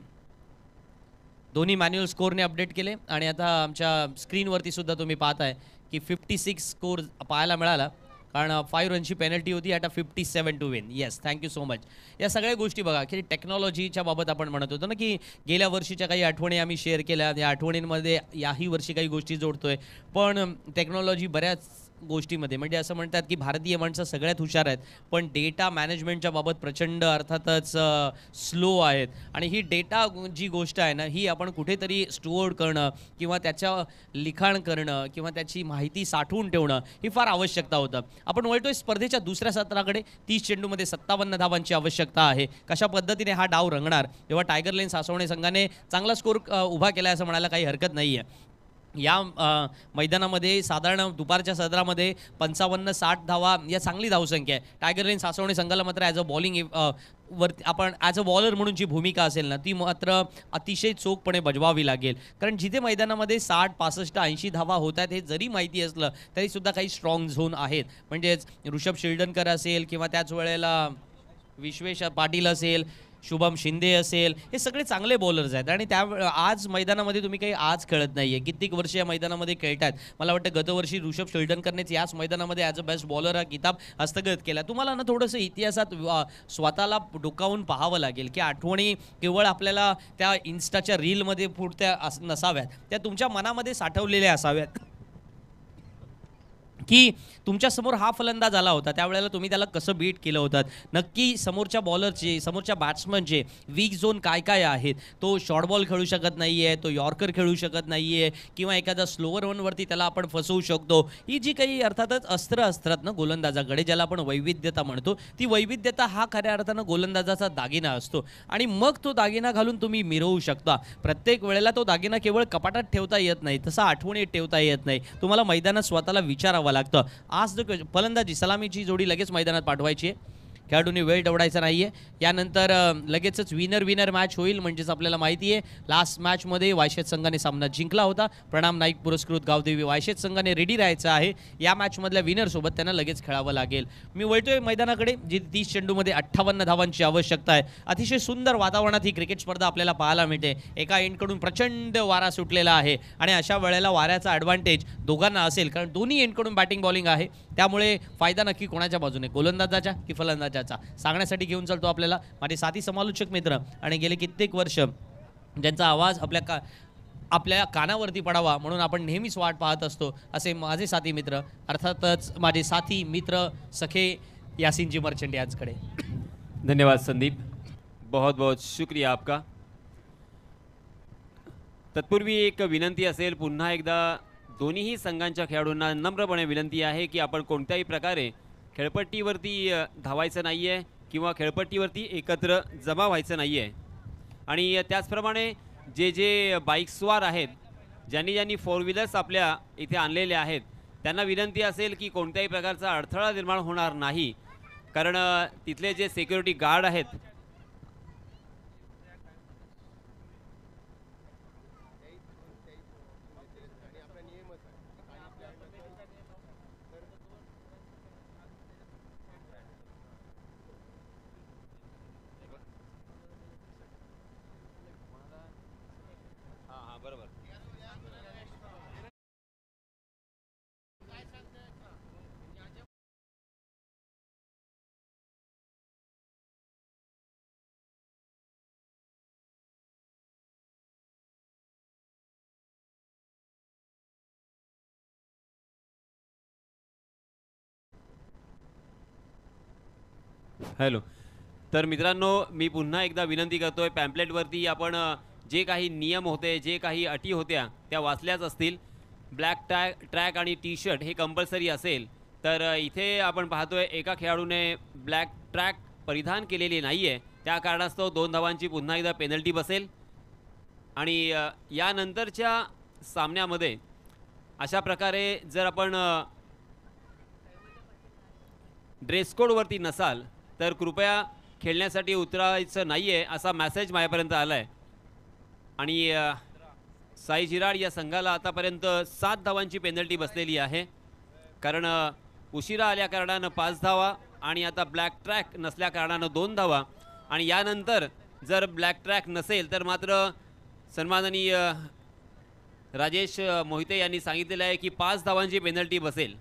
दोन्ही मॅन्युअल स्कोरने अपडेट केले. आणि आता आमच्या स्क्रीनवरती सुद्धा तुम्ही पाहताय की 56 स्कोर पाहायला मिळाला, कारण 5 रनची पेनल्टी होती. आता 57 to win. Yes, thank you so much. या सगळ्या गोष्टी बघा की टेक्नॉलॉजीच्या बाबत आपण म्हणत होतो ना की गेल्या वर्षीच्या काही आठवणी आम्ही शेअर केल्या. या आठवणींमध्ये याही वर्षी काही गोष्टी जोडतोय. पण टेक्नॉलॉजी बऱ्याच गोष्टीमध्ये म्हणजे असं म्हणतात की भारतीय माणसं सगळ्यात हुशार आहेत, पण डेटा मॅनेजमेंटच्या बाबत प्रचंड अर्थातच स्लो आहेत. आणि ही डेटा जी गोष्ट आहे ना, ही आपण कुठेतरी स्टोअर करणं किंवा त्याच्या लिखाण करणं किंवा त्याची माहिती साठवून ठेवणं ही फार आवश्यकता होतं. आपण वळतोय स्पर्धेच्या दुसऱ्या सत्राकडे. 30 चेंडूमध्ये 57 धावांची आवश्यकता आहे. कशा पद्धतीने हा डाव रंगणार, तेव्हा टायगर लेन सासवणे संघाने चांगला स्कोर उभा केला असं म्हणायला काही हरकत नाही आहे. या मैदानामध्ये साधारण दुपारच्या सत्रामध्ये 55-60 धावा या चांगली धावसंख्या आहे. टायगर लेन सासवणे संघाला मात्र ॲज अ बॉलिंग वरती आपण ॲज अ बॉलर म्हणून जी भूमिका असेल ना, ती मात्र अतिशय चोखपणे बजवावी लागेल. कारण जिथे मैदानामध्ये 60, 65, 80 धावा होत आहेत हे जरी माहिती असलं तरीसुद्धा काही स्ट्रॉंग झोन आहेत. म्हणजेच ऋषभ शिल्डनकर असेल किंवा त्याच वेळेला विश्वेश पाटील असेल, शुभम शिंदे असेल, हे सगळे चांगले बॉलर्स आहेत. आणि त्या आज मैदानामध्ये तुम्ही काही आज खेळत नाही आहे, कित्येक वर्ष या मैदानामध्ये खेळतात. मला वाटतं गतवर्षी ऋषभ शिल्डनकरनेच याच मैदानामध्ये ॲज अ बेस्ट बॉलर हा किताब हस्तगत केला. तुम्हाला ना थोडंसं इतिहासात स्वतःला डोकावून पाहावं लागेल की आठवणी केवळ आपल्याला त्या इन्स्टाच्या रीलमध्ये फुटत्या नसाव्यात, त्या तुमच्या मनामध्ये साठवलेल्या असाव्यात. की तुमच्यासमोर हा फलंदाज आला होता त्यावेळेला तुम्ही त्याला कसं बीट केलं होतं, नक्की समोरच्या बॉलरचे समोरच्या बॅट्समनचे वीक झोन काय काय आहेत. तो शॉर्ट बॉल खेळू शकत नाही आहे, तो यॉर्कर खेळू शकत नाही आहे किंवा एखादा स्लोअर वनवरती त्याला आपण फसवू शकतो. ही जी काही अर्थातच अस्त्र असतात ना गोलंदाजाकडे, ज्याला आपण वैविध्यता म्हणतो, ती वैविध्यता हा खऱ्या अर्थानं गोलंदाजाचा दागिना असतो. आणि मग तो दागिना घालून तुम्ही मिरवू शकता. प्रत्येक वेळेला तो दागिना केवळ कपाटात ठेवता येत नाही, तसा आठवणीत ठेवता येत नाही. तुम्हाला मैदानात स्वतःला विचारावं लागतं. आज जो फलंदाजी सलामीची जोडी लगेच मैदानात पाठवायची आहे, खेळाडूंनी वेळ दवडायचा नाही आहे. यानंतर लगेचच विनर मॅच होईल. म्हणजेच आपल्याला माहिती आहे लास्ट मॅचमध्ये वायशेत संघाने सामना जिंकला होता. प्रणाम नाईक पुरस्कृत गावदेवी वायशेत संघाने रेडी राहायचं आहे. या मॅचमधल्या विनरसोबत त्यांना लगेच खेळावं लागेल. मी वळतोय मैदानाकडे, जी 30 चेंडूमध्ये 58 धावांची आवश्यकता आहे. अतिशय सुंदर वातावरणात ही क्रिकेट स्पर्धा आपल्याला पाहायला मिळते. एका एंडकडून प्रचंड वारा सुटलेला आहे आणि अशा वेळेला वाऱ्याचा ॲडव्हान्टेज दोघांना असेल, कारण दोन्ही एंडकडून बॅटिंग बॉलिंग आहे. त्यामुळे फायदा नक्की कोणाच्या बाजूने, गोलंदाजाच्या की फलंदाजाचा, सांगण्यासाठी घेऊन चालतो आपल्याला माझे साथी समालोचक मित्र आणि गेले कित्येक वर्ष ज्यांचा आवाज आपल्या कानावरती पडावा म्हणून आपण नेहमीच वाट पाहत असतो, असे माझे साथी मित्र, अर्थातच माझे साथी मित्र सखे यासिनजी मर्चंट यांच्याकडे. धन्यवाद संदीप, बहुत बहुत शुक्रिया आपका. तत्पूर्वी एक विनंती असेल, पुन्हा एकदा दोन्हीही संघांच्या खेळाडूंना नम्रपणे विनंती आहे की आपण कोणत्याही प्रकारे खेळपट्टीवरती धावायचं नाही आहे किंवा खेळपट्टीवरती एकत्र जमा व्हायचं नाही आहे. आणि त्याचप्रमाणे जे जे बाईकस्वार आहेत, ज्यांनी फोर व्हीलर्स आपल्या इथे आणलेले आहेत, त्यांना विनंती असेल की कोणत्याही प्रकारचा अडथळा निर्माण होणार नाही, कारण तिथले जे सिक्युरिटी गार्ड आहेत बरोबर. हॅलो. तर मित्रांनो, मी पुन्हा एकदा विनंती करतोय, पॅम्पलेटवरती आपण जे काही नियम होते, जे काही अटी होत्या त्या वाचल्याच असतील. ब्लॅक ट्रॅक आणि टी शर्ट हे कंपल्सरी असेल. तर इथे आपण पाहतोय एका खेळाडूने ब्लॅक ट्रॅक परिधान केलेली नाही आहे, त्या कारणास्तव 2 धावांची पुन्हा एकदा पेनल्टी बसेल. आणि यानंतरच्या सामन्यामध्ये अशा प्रकारे जर आपण ड्रेस कोडवरती नसाल तर कृपया खेळण्यासाठी उतरायचं नाही आहे, असा मेसेज माझ्यापर्यंत आला आहे. आणि साई जिराड या संघाला आतापर्यंत 7 धावांची पेनल्टी बसलेली आहे, कारण उशिरा आल्या कारणानं 5 धावा आणि आता ब्लॅक ट्रॅक नसल्या कारणानं 2 धावा. आणि यानंतर जर ब्लॅक ट्रॅक नसेल तर मात्र सन्माननीय राजेश मोहिते यांनी सांगितलेलं आहे की 5 धावांची पेनल्टी बसेल.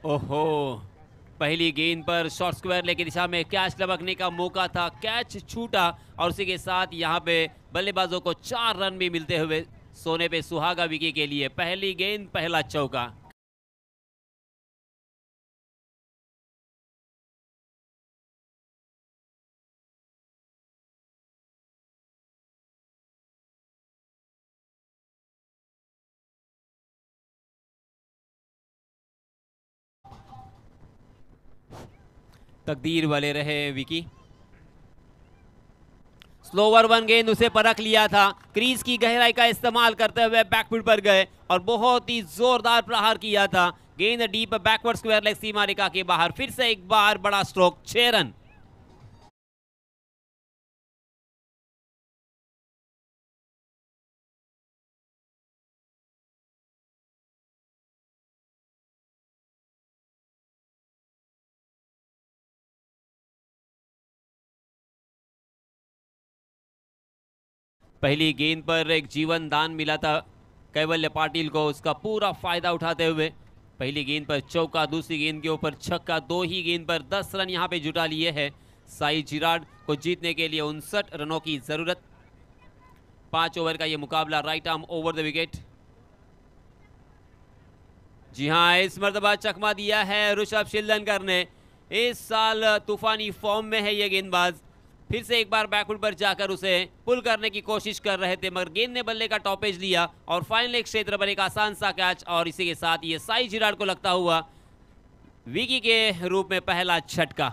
ओहो, पहली गेंद पर शॉर्ट स्क्वायर लेग की दिशा में कैच लपकने का मौका था, कैच छूटा और उसी के साथ यहां पे बल्लेबाजों को 4 रन भी मिलते हुए सोने पे सुहागा विकी के लिए. पहली गेंद पहला चौका. तकदीर वाले रहे विकी. स्लोवर 1 गेंद उसे परख लिया था, क्रीज की गहराई का इस्तेमाल करते हुए बैकफुट पर गए और बहुत ही जोरदार प्रहार किया था. गेंद डीप बैकवर्ड स्क्वायर लेग सीमा रेखा के बाहर. फिर से एक बार बड़ा स्ट्रोक, 6 रन. पहली गेंद पर एक जीवन दान मिला था कैवल्य पाटिल को, उसका पूरा फायदा उठाते हुए पहली गेंद पर चौका, दूसरी गेंद के ऊपर छक्का. 2 ही गेंद पर 10 रन यहां पे जुटा लिए हैं. साई जिराड को जीतने के लिए 59 रनों की जरूरत. 5 ओवर का ये मुकाबला. Right arm over the wicket. जी हाँ, इस मर्तबा चकमा दिया है ऋषभ शिल्दनकर ने. इस साल तूफानी फॉर्म में है ये गेंदबाज. फिर से एक बार बैकफुट पर जाकर उसे पुल करने की कोशिश कर रहे थे, मगर गेंद ने बल्ले का टॉपेज लिया और फाइनल एक क्षेत्र पर एक आसान सा कैच. और इसी के साथ ये साई जिराड को लगता हुआ विकी के रूप में पहला झटका.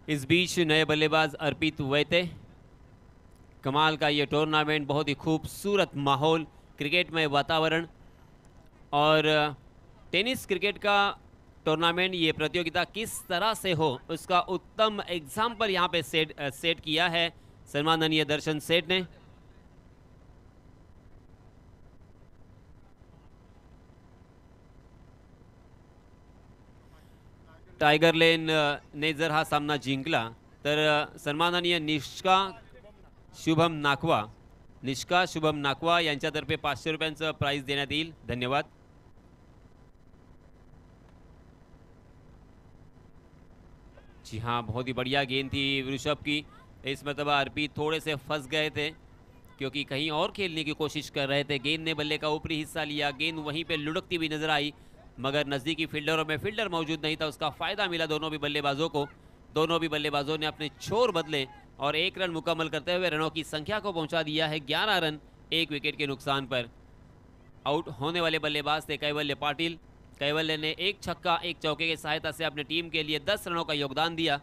इस बीच नए बल्लेबाज अर्पित वैते. कमाल का ये टूर्नामेंट, बहुत ही खूबसूरत माहौल, क्रिकेटमय वातावरण और टेनिस क्रिकेट का टूर्नामेंट, ये प्रतियोगिता किस तरह से हो उसका उत्तम एग्जाम्पल यहाँ पे सेट किया है सन्माननीय दर्शन सेठ ने. टायगर लेन ने जर हा सामना जिंकला तर सन्माननीय निष्का शुभम नाकवा यांच्यातर्फे 500 रुपयांचं प्राइज देण्यात येईल. धन्यवाद. जी हाँ, बहुत ही बढ़िया गेंद थी ऋषभ की. इस मरतबा अर्पित थोड़े से फंस गए थे क्योंकि कहीं और खेलने की कोशिश कर रहे थे. गेंद ने बल्ले का ऊपरी हिस्सा लिया, गेंद वहीं पे लुढ़कती हुई नजर आई, मगर नज़दीकी फील्डरों में फील्डर मौजूद नहीं था. उसका फ़ायदा मिला दोनों भी बल्लेबाजों को. दोनों भी बल्लेबाजों ने अपने छोर बदले और 1 रन मुकम्मल करते हुए रनों की संख्या को पहुंचा दिया है 11 रन 1 विकेट के नुकसान पर. आउट होने वाले बल्लेबाज थे कैवल्य पाटिल. कैवल्य ने 1 छक्का 1 चौके की सहायता से अपने टीम के लिए 10 रनों का योगदान दिया.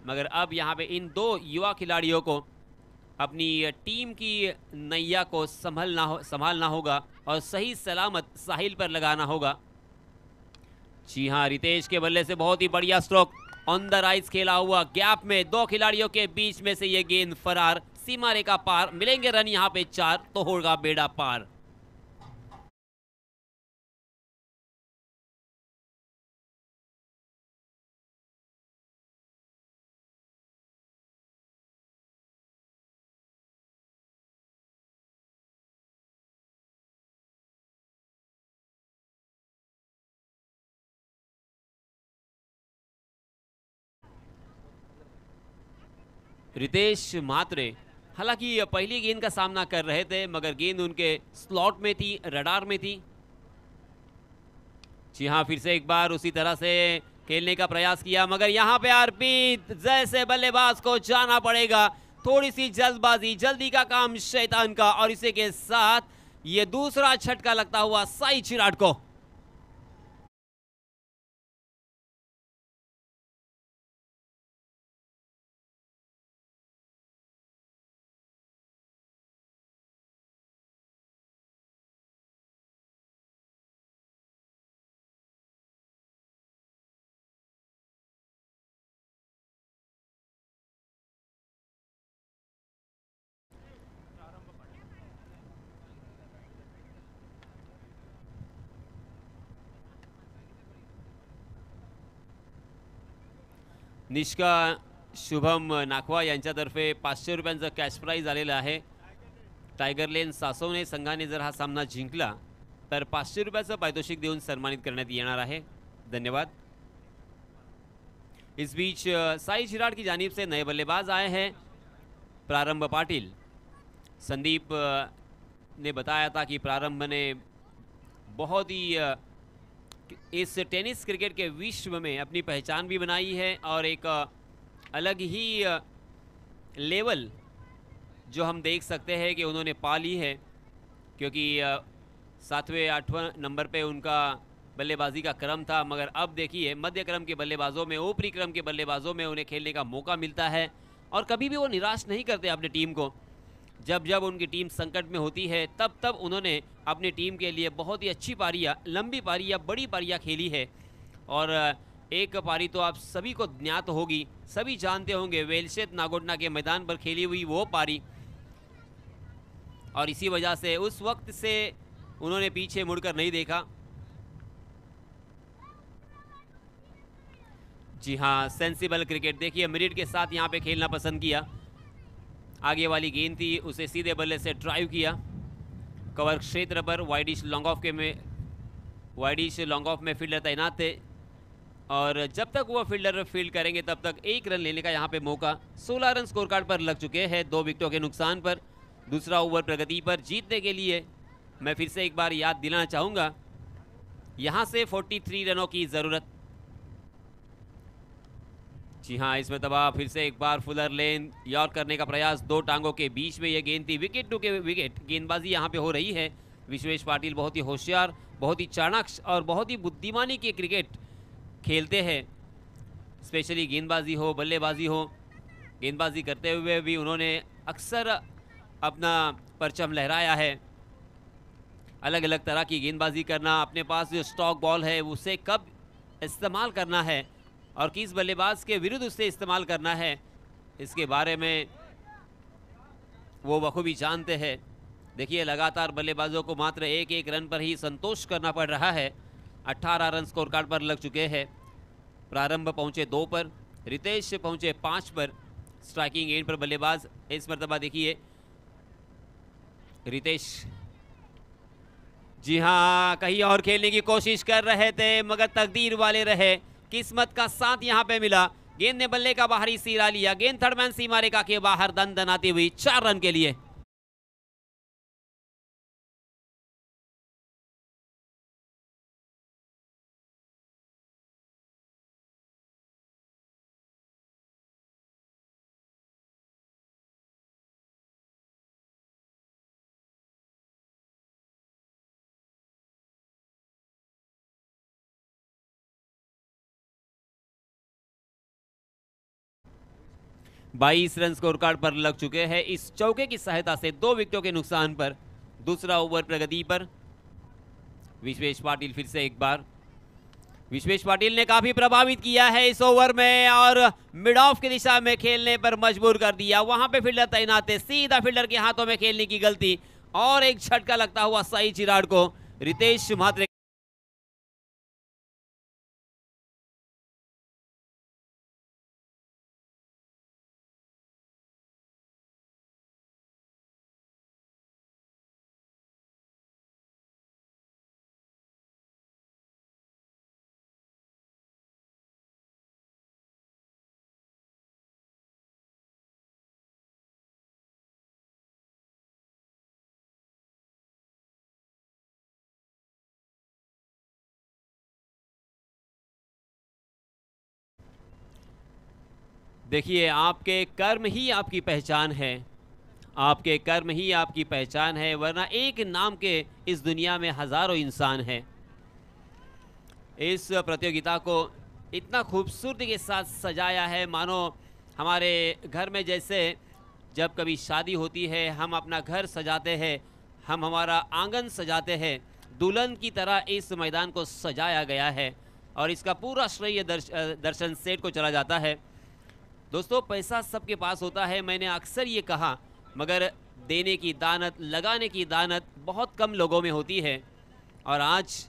मगर अब यहाँ पे इन 2 युवा खिलाड़ियों को अपनी टीम की नैया को संभालना होगा और सही सलामत साहिल पर लगाना होगा. जी हाँ, रितेश के बल्ले से बहुत ही बढ़िया स्ट्रोक ऑन द राइज खेला हुआ. गैप में 2 खिलाड़ियों के बीच में से ये गेंद फरार, सीमा रेखा पार. मिलेंगे रन यहाँ पे 4 तो होगा बेड़ा पार. रितेश म्हात्रे हालांकि पहली गेंद का सामना कर रहे थे, मगर गेंद उनके स्लॉट में थी, रडार में थी. जी हाँ, फिर से एक बार उसी तरह से खेलने का प्रयास किया, मगर यहाँ पे अर्पित जैसे बल्लेबाज को जाना पड़ेगा. थोड़ी सी जल्दबाजी, जल्दी का काम शैतान का, और इसी के साथ ये दूसरा झटका लगता हुआ साई चिराग को. निष्का शुभम नाकवा यांच्यातर्फे 500 रुपयांचं कॅश प्राईज आलेलं आहे. टायगर लेन सासवणे संघाने जर हा सामना जिंकला तर 500 रुपयाचं पारितोषिक देऊन सन्मानित करण्यात येणार आहे. धन्यवाद. इस बीच साई चिराग की जानिब से नए बल्लेबाज आए हैं प्रारंभ पाटिल. संदीप ने बताया था कि प्रारंभ ने बहुत ही इस टेनिस क्रिकेट के विश्व में अपनी पहचान भी बनाई है और एक अलग ही लेवल जो हम देख सकते हैं कि उन्होंने पा ली है, क्योंकि 7वें 8वें नंबर पे उनका बल्लेबाजी का क्रम था. मगर अब देखिए मध्य क्रम के बल्लेबाजों में, ऊपरी क्रम के बल्लेबाजों में उन्हें खेलने का मौका मिलता है और कभी भी वो निराश नहीं करते अपनी टीम को. जब जब उनकी टीम संकट में होती है तब तब उन्होंने अपनी टीम के लिए बहुत ही अच्छी पारियां, लंबी पारियां, बड़ी पारियां खेली है. और एक पारी तो आप सभी को ज्ञात होगी, सभी जानते होंगे, वेलशेत नागोडना के मैदान पर खेली हुई वो पारी. और इसी वजह से उस वक्त से उन्होंने पीछे मुड़कर नहीं देखा. जी हाँ, सेंसिबल क्रिकेट. देखिए मेरिट के साथ यहाँ पे खेलना पसंद किया. आगे वाली गेंद थी, उसे सीधे बल्ले से ड्राइव किया कवर क्षेत्र पर. वाइडिश लॉन्ग ऑफ में फील्डर तैनात थे और जब तक वो फील्डर फील्ड करेंगे तब तक 1 रन लेने का यहाँ पे मौका. 16 रन स्कोर कार्ड पर लग चुके हैं 2 विकेटों के नुकसान पर. दूसरा ओवर प्रगति पर. जीतने के लिए मैं फिर से एक बार याद दिलाना चाहूँगा, यहाँ से 43 रनों की ज़रूरत. जी हाँ, इसमें तबाह फिर से एक बार फुलर लेन यॉर्क करने का प्रयास. 2 टांगों के बीच में यह गेंद थी. विकेट टू के विकेट गेंदबाजी यहाँ पे हो रही है. विश्वेश पाटिल बहुत ही होशियार, बहुत ही चाणक्य और बहुत ही बुद्धिमानी की क्रिकेट खेलते हैं. स्पेशली गेंदबाजी हो, बल्लेबाजी हो, गेंदबाजी करते हुए भी उन्होंने अक्सर अपना परचम लहराया है. अलग अलग तरह की गेंदबाजी करना, अपने पास जो स्टॉक बॉल है उसे कब इस्तेमाल करना है और किस बल्लेबाज के विरुद्ध उसे इस्तेमाल करना है, इसके बारे में वो बखूबी जानते हैं. देखिए लगातार बल्लेबाजों को मात्र 1-1 रन पर ही संतोष करना पड़ रहा है. 18 रन स्कोर कार्ड पर लग चुके हैं. प्रारंभ पहुंचे 2 पर, रितेश पहुंचे 5 पर। स्ट्राइकिंग एंड पर बल्लेबाज इस मरतबा देखिए रितेश, जी हाँ, कहीं और खेलने की कोशिश कर रहे थे मगर तकदीर वाले रहे, किस्मत का साथ यहां पे मिला। गेंद ने बल्ले का बाहरी सिरा लिया, गेंद थर्ड मैन सीमा रेखा के बाहर दन दनाती हुई 4 रन के लिए। बाईस रन स्कोर कार्ड पर लग चुके हैं। इस चौके की सहायता से 2 विकेटों के नुकसान पर दूसरा ओवर प्रगति पर। विश्वेश पाटिल फिर से एक बार, विश्वेश पाटिल ने काफी प्रभावित किया है इस ओवर में और मिड ऑफ की दिशा में खेलने पर मजबूर कर दिया। वहां पे फील्डर तैनात है, सीधा फील्डर के हाथों में खेलने की गलती और एक झटका लगता हुआ साई चिराग को। रितेश म्हात्रे देखिए, आपके कर्म ही आपकी पहचान है, आपके कर्म ही आपकी पहचान है, वरना एक नाम के इस दुनिया में हजारों इंसान हैं। इस प्रतियोगिता को इतना खूबसूरती के साथ सजाया है मानो हमारे घर में जैसे जब कभी शादी होती है हम अपना घर सजाते हैं, हम हमारा आंगन सजाते हैं, दुल्हन की तरह इस मैदान को सजाया गया है और इसका पूरा श्रेय दर्शन सेठ को चला जाता है। दोस्तों, पैसा सबके पास होता है, मैंने अक्सर ये कहा, मगर देने की दानत, लगाने की दानत बहुत कम लोगों में होती है। और आज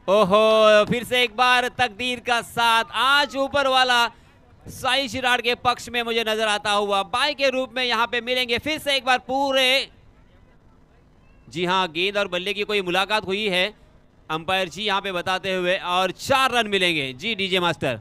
ओहो, फिर से एक बार तकदीर का साथ, आज ऊपर वाला साई चिराग के पक्ष में मुझे नजर आता हुआ बाई के रूप में यहां पे मिलेंगे फिर से एक बार पूरे। जी हां, गेंद और बल्ले की कोई मुलाकात हुई है, अंपायर जी यहां पे बताते हुए, और 4 रन मिलेंगे। जी डीजे मास्टर।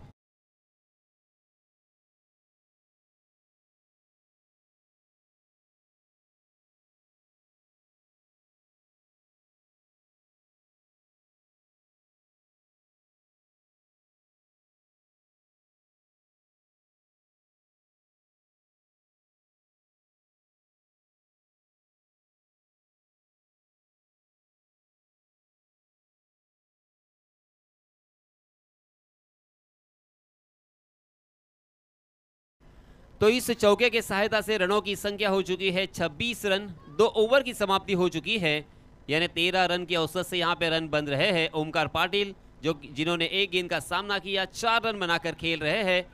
तो इस चौके के सहायता से रनों की संख्या हो चुकी है 26 रन। 2 ओवर की समाप्ति हो चुकी है, यानी 13 रन के औसत से यहाँ पे रन बन रहे हैं। ओमकार पाटिल जिन्होंने एक गेंद का सामना किया 4 रन बनाकर खेल रहे हैं,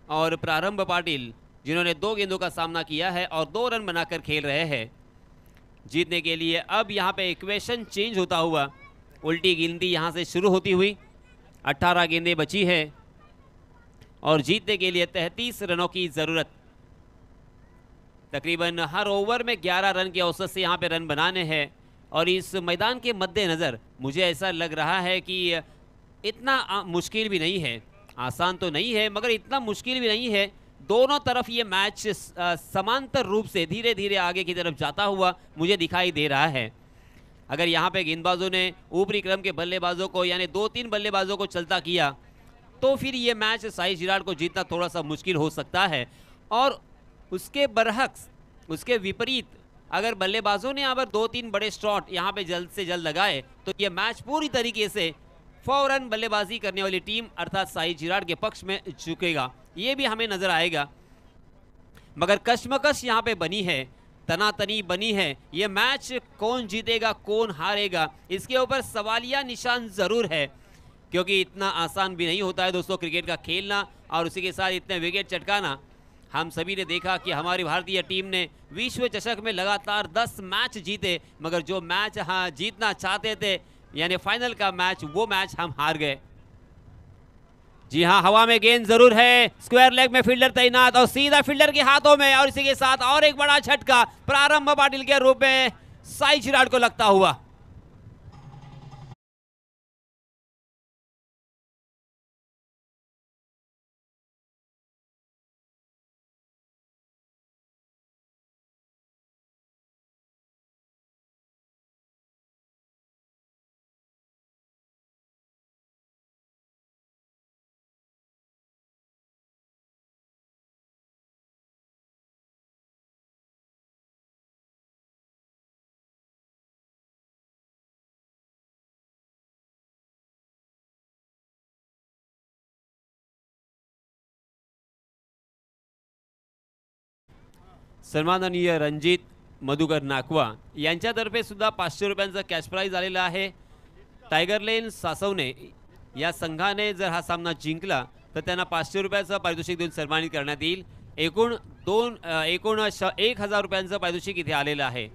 और प्रारंभ पाटिल जिन्होंने 2 गेंदों का सामना किया है और 2 रन बनाकर खेल रहे हैं। जीतने के लिए अब यहाँ पे इक्वेशन चेंज होता हुआ, उल्टी गिनती यहाँ से शुरू होती हुई 18 गेंदें बची है और जीतने के लिए 33 रनों की ज़रूरत। तकरीबन हर ओवर में 11 रन के औसत से यहाँ पे रन बनाने हैं, और इस मैदान के मद्देनज़र मुझे ऐसा लग रहा है कि इतना मुश्किल भी नहीं है, आसान तो नहीं है मगर इतना मुश्किल भी नहीं है। दोनों तरफ ये मैच समांतर रूप से धीरे धीरे आगे की तरफ जाता हुआ मुझे दिखाई दे रहा है। अगर यहाँ पे गेंदबाजों ने ऊपरी क्रम के बल्लेबाजों को यानी 2-3 बल्लेबाजों को चलता किया तो फिर ये मैच साई चिराग को जीतना थोड़ा सा मुश्किल हो सकता है, और उसके बरहक्स, उसके विपरीत अगर बल्लेबाजों ने अगर 2-3 बड़े शॉट यहाँ पे जल्द से जल्द लगाए तो ये मैच पूरी तरीके से फौरन बल्लेबाजी करने वाली टीम अर्थात साई चिराग के पक्ष में झुकेगा, ये भी हमें नजर आएगा। मगर कश्मकश यहाँ पे बनी है, तनातनी बनी है, ये मैच कौन जीतेगा कौन हारेगा इसके ऊपर सवालिया निशान जरूर है, क्योंकि इतना आसान भी नहीं होता है दोस्तों क्रिकेट का खेलना, और उसी के साथ इतने विकेट चटकाना। हम सभी ने देखा कि हमारी भारतीय टीम ने विश्व चषक में लगातार 10 मैच जीते, मगर जो मैच हाँ जीतना चाहते थे यानी फाइनल का मैच, वो मैच हम हार गए। जी हाँ, हवा में गेंद जरूर है, स्क्वायर लेग में फील्डर तैनात और सीधा फील्डर के हाथों में, और इसी के साथ और एक बड़ा झटका प्रारंभ पाटिल के रूप में साई चिराग को लगता हुआ। सन्माननीय रणजित मधुकर नाकवा यांच्यातर्फे सुद्धा 500 रुपयांचा कॅश प्राइज आलेला आहे। टायगर लेन सासवणे या संघाने जर हा सामना जिंकला तर त्यांना 500 रुपयाचं पारितोषिक देऊन सन्मानित करण्यात येईल। एकूण 1000 रुपयांचं पारितोषिक इथे आलेलं आहे।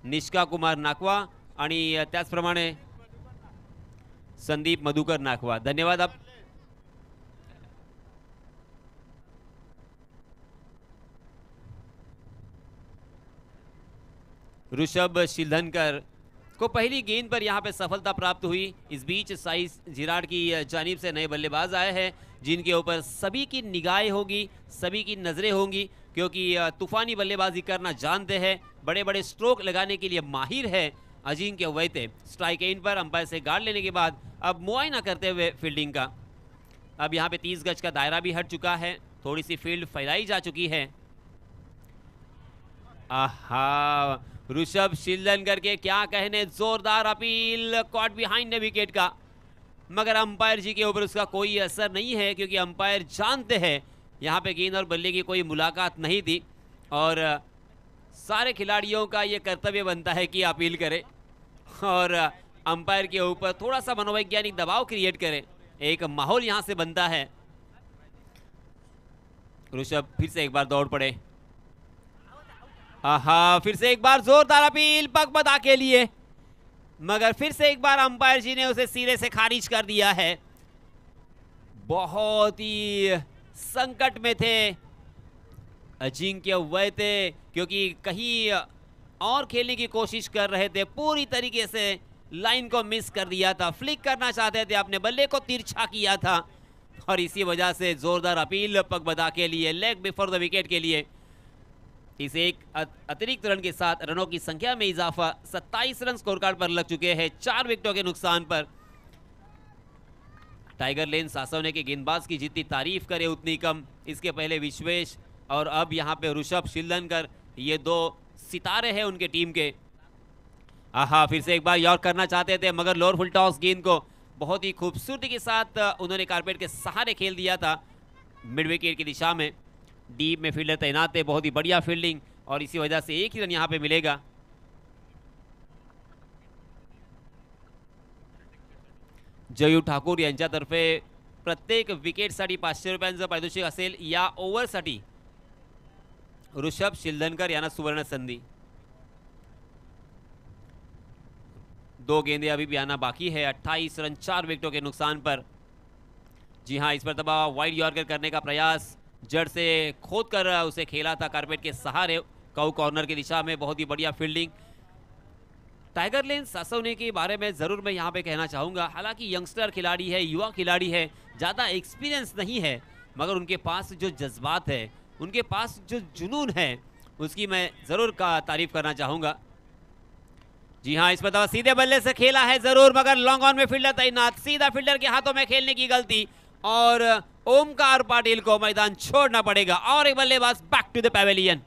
निष्का कुमार नाकवा आणि त्याचप्रमाणे संदीप मधुकर नाकवा, धन्यवाद। ऋषभ शिलधनकर को पहली गेंद पर यहां पे सफलता प्राप्त हुई। इस बीच साई चिराग की जानिब से नए बल्लेबाज आए हैं जिनके ऊपर सभी की निगाहें होगी, सभी की नज़रें होंगी, क्योंकि तूफानी बल्लेबाजी करना जानते हैं, बड़े बड़े स्ट्रोक लगाने के लिए माहिर है अजिंक्य वैते। स्ट्राइक एंड पर अंपायर से गार्ड लेने के बाद अब मुआयना करते हुए फील्डिंग का। अब यहाँ पे 30 गज का दायरा भी हट चुका है, थोड़ी सी फील्ड फैलाई जा चुकी है। आहा, ऋषभ शिलधनकर के क्या कहने, जोरदार अपील कॉट बिहाइंड विकेट का, मगर अंपायर जी के ऊपर उसका कोई असर नहीं है, क्योंकि अंपायर जानते हैं यहाँ पे गेंद और बल्ले की कोई मुलाकात नहीं थी और सारे खिलाड़ियों का ये कर्तव्य बनता है कि अपील करें और अंपायर के ऊपर थोड़ा सा मनोवैज्ञानिक दबाव क्रिएट करें, एक माहौल यहाँ से बनता है। ऋषभ फिर से एक बार दौड़ पड़े। आहा, फिर से एक बार जोरदार अपील पगबदा के लिए, मगर फिर से एक बार अंपायर जी ने उसे सिरे से खारिज कर दिया है। बहुत ही संकट में थे अजिंक्य वैते, क्योंकि कहीं और खेलने की कोशिश कर रहे थे, पूरी तरीके से लाइन को मिस कर दिया था, फ्लिक करना चाहते थे, अपने बल्ले को तिरछा किया था और इसी वजह से जोरदार अपील पगबदा के लिए, लेग बिफोर द विकेट के लिए। इस एक अतिरिक्त रन के साथ रनों की संख्या में इजाफा, 27 रन स्कोर कार्ड पर लग चुके हैं 4 विकेटों के नुकसान पर। टाइगर लेन सासवने के गेंदबाज की जितनी तारीफ करे उतनी कम। इसके पहले विश्वेश और अब यहाँ पे ऋषभ शिलधनकर, ये 2 सितारे हैं उनके टीम के। आहा, फिर से एक बार यॉर्क करना चाहते थे, मगर लोअर फुल टॉस गेंद को बहुत ही खूबसूरती के साथ उन्होंने कारपेट के सहारे खेल दिया था मिड विकेट की दिशा में। डीप में फील्डर तैनात थे, बहुत ही बढ़िया फील्डिंग और इसी वजह से एक ही रन यहाँ पे मिलेगा। जयू ठाकूर यांच्यातर्फे प्रत्येक विकेटसाठी 500 रुपयांचं पारितोषिक असेल। या ओव्हरसाठी ऋषभ शिलधनकर यांना सुवर्ण संधी। 2 गेंदें अभी भी आना बाकी है। 28 रन 4 विकेटों के नुकसान पर। जी हाँ, इस पर दबाव वाइड यॉर्कर करने का प्रयास, जड़ से खोद कर उसे खेला था कारपेट के सहारे काउ कॉर्नर की दिशा में, बहुत ही बढ़िया फील्डिंग। टाइगर लेन सासवने के बारे में ज़रूर मैं यहाँ पे कहना चाहूँगा, हालांकि यंगस्टर खिलाड़ी है, युवा खिलाड़ी है, ज़्यादा एक्सपीरियंस नहीं है, मगर उनके पास जो जज्बात है, उनके पास जो जुनून है, उसकी मैं ज़रूर का तारीफ करना चाहूँगा। जी हाँ, इस पर दवा सीधे बल्ले से खेला है ज़रूर, मगर लॉन्ग ऑन में फील्डर तैनात, सीधा फील्डर के हाथों में खेलने की गलती और ओमकार पाटिल को मैदान छोड़ना पड़ेगा और एक बल्लेबाज बैक टू द पैवेलियन।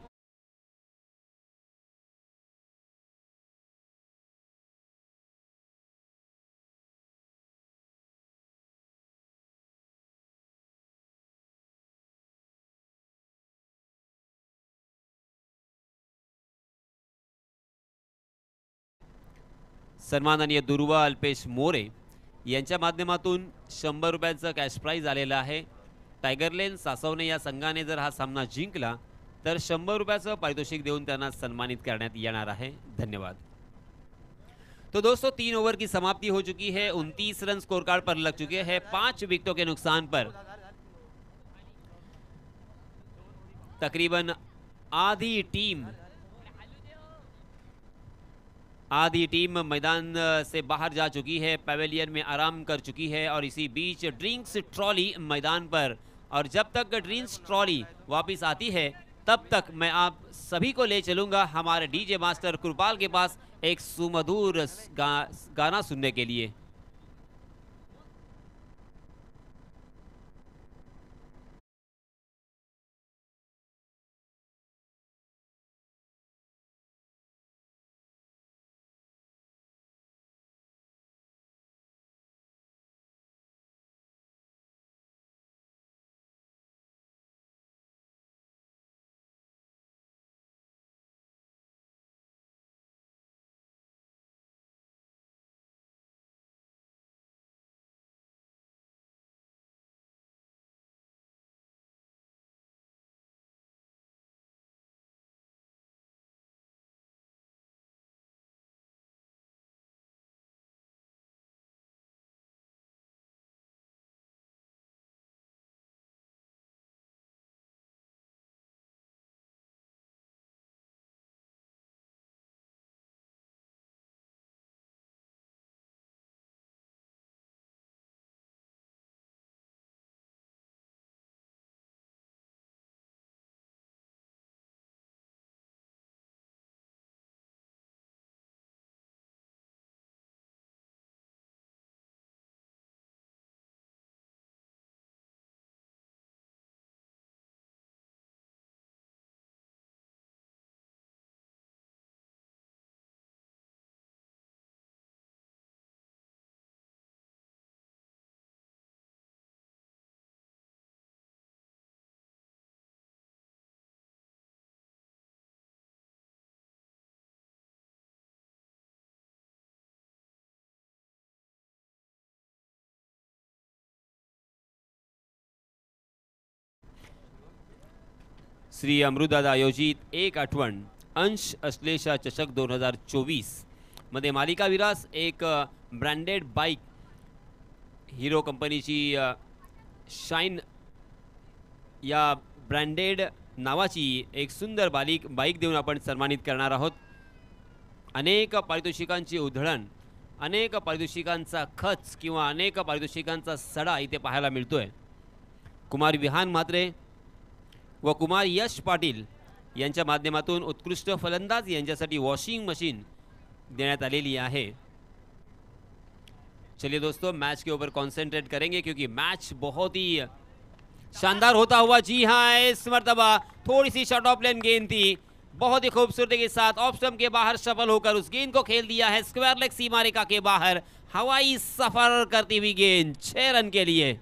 सन्माननीय दुर्वा अल्पेश मोरे यांच्या माध्यमातून 100 रुपयांचं कॅश प्राइज आलेलं आहे। टायगर लेन सासवणे या संघाने जर हा सामना जिंकला तर 100 रुपयाचं पारितोषिक देऊन त्यांना सन्मानित करण्यात येणार आहे। धन्यवाद। तो दोस्तों 3 ओवर की समाप्ति हो चुकी है, 29 रन स्कोर कार्ड पर लग चुके हैं 5 विकेटों के नुकसान पर। तकरीबन आधी टीम मैदान से बाहर जा चुकी है, पैवेलियन में आराम कर चुकी है और इसी बीच ड्रिंक्स ट्रॉली मैदान पर। और जब तक ड्रिंक्स ट्रॉली वापस आती है तब तक मैं आप सभी को ले चलूंगा हमारे डीजे मास्टर कृपाल के पास एक सुमधुर गाना सुनने के लिए। श्री अमृतदादा आयोजित एक आठवण अंश अश्लेषा चषक 2024 मध्ये मालिका विरास एक ब्रँडेड बाईक हिरो कंपनीची शाईन या ब्रँडेड नावाची एक सुंदर बाईक देऊन आपण सन्मानित करणार आहोत। अनेक पारितोषिकांची उधळण, अनेक पारितोषिकांचा खच किंवा अनेक पारितोषिकांचा सडा इथे पाहायला मिळतोय। कुमार विहान म्हात्रे व कुमार यश पाटील यांच्या माध्यमातून उत्कृष्ट फलंदाज यांच्यासाठी वॉशिंग मशीन देण्यात आलेली है। चलिए दोस्तों मैच के ऊपर कंसंट्रेट करेंगे क्योंकि मैच बहुत ही शानदार होता हुआ, जी हाँ इस मर्तबा थोड़ी सी शॉर्ट ऑफ लेन गेंद थी, बहुत ही खूबसूरती के साथ ऑफ स्टंप के बाहर सफल होकर उस गेंद को खेल दिया है स्क्वायर लेग सीमा रेखा के बाहर। हवाई सफर करती हुई गेंद 6 रन के लिए।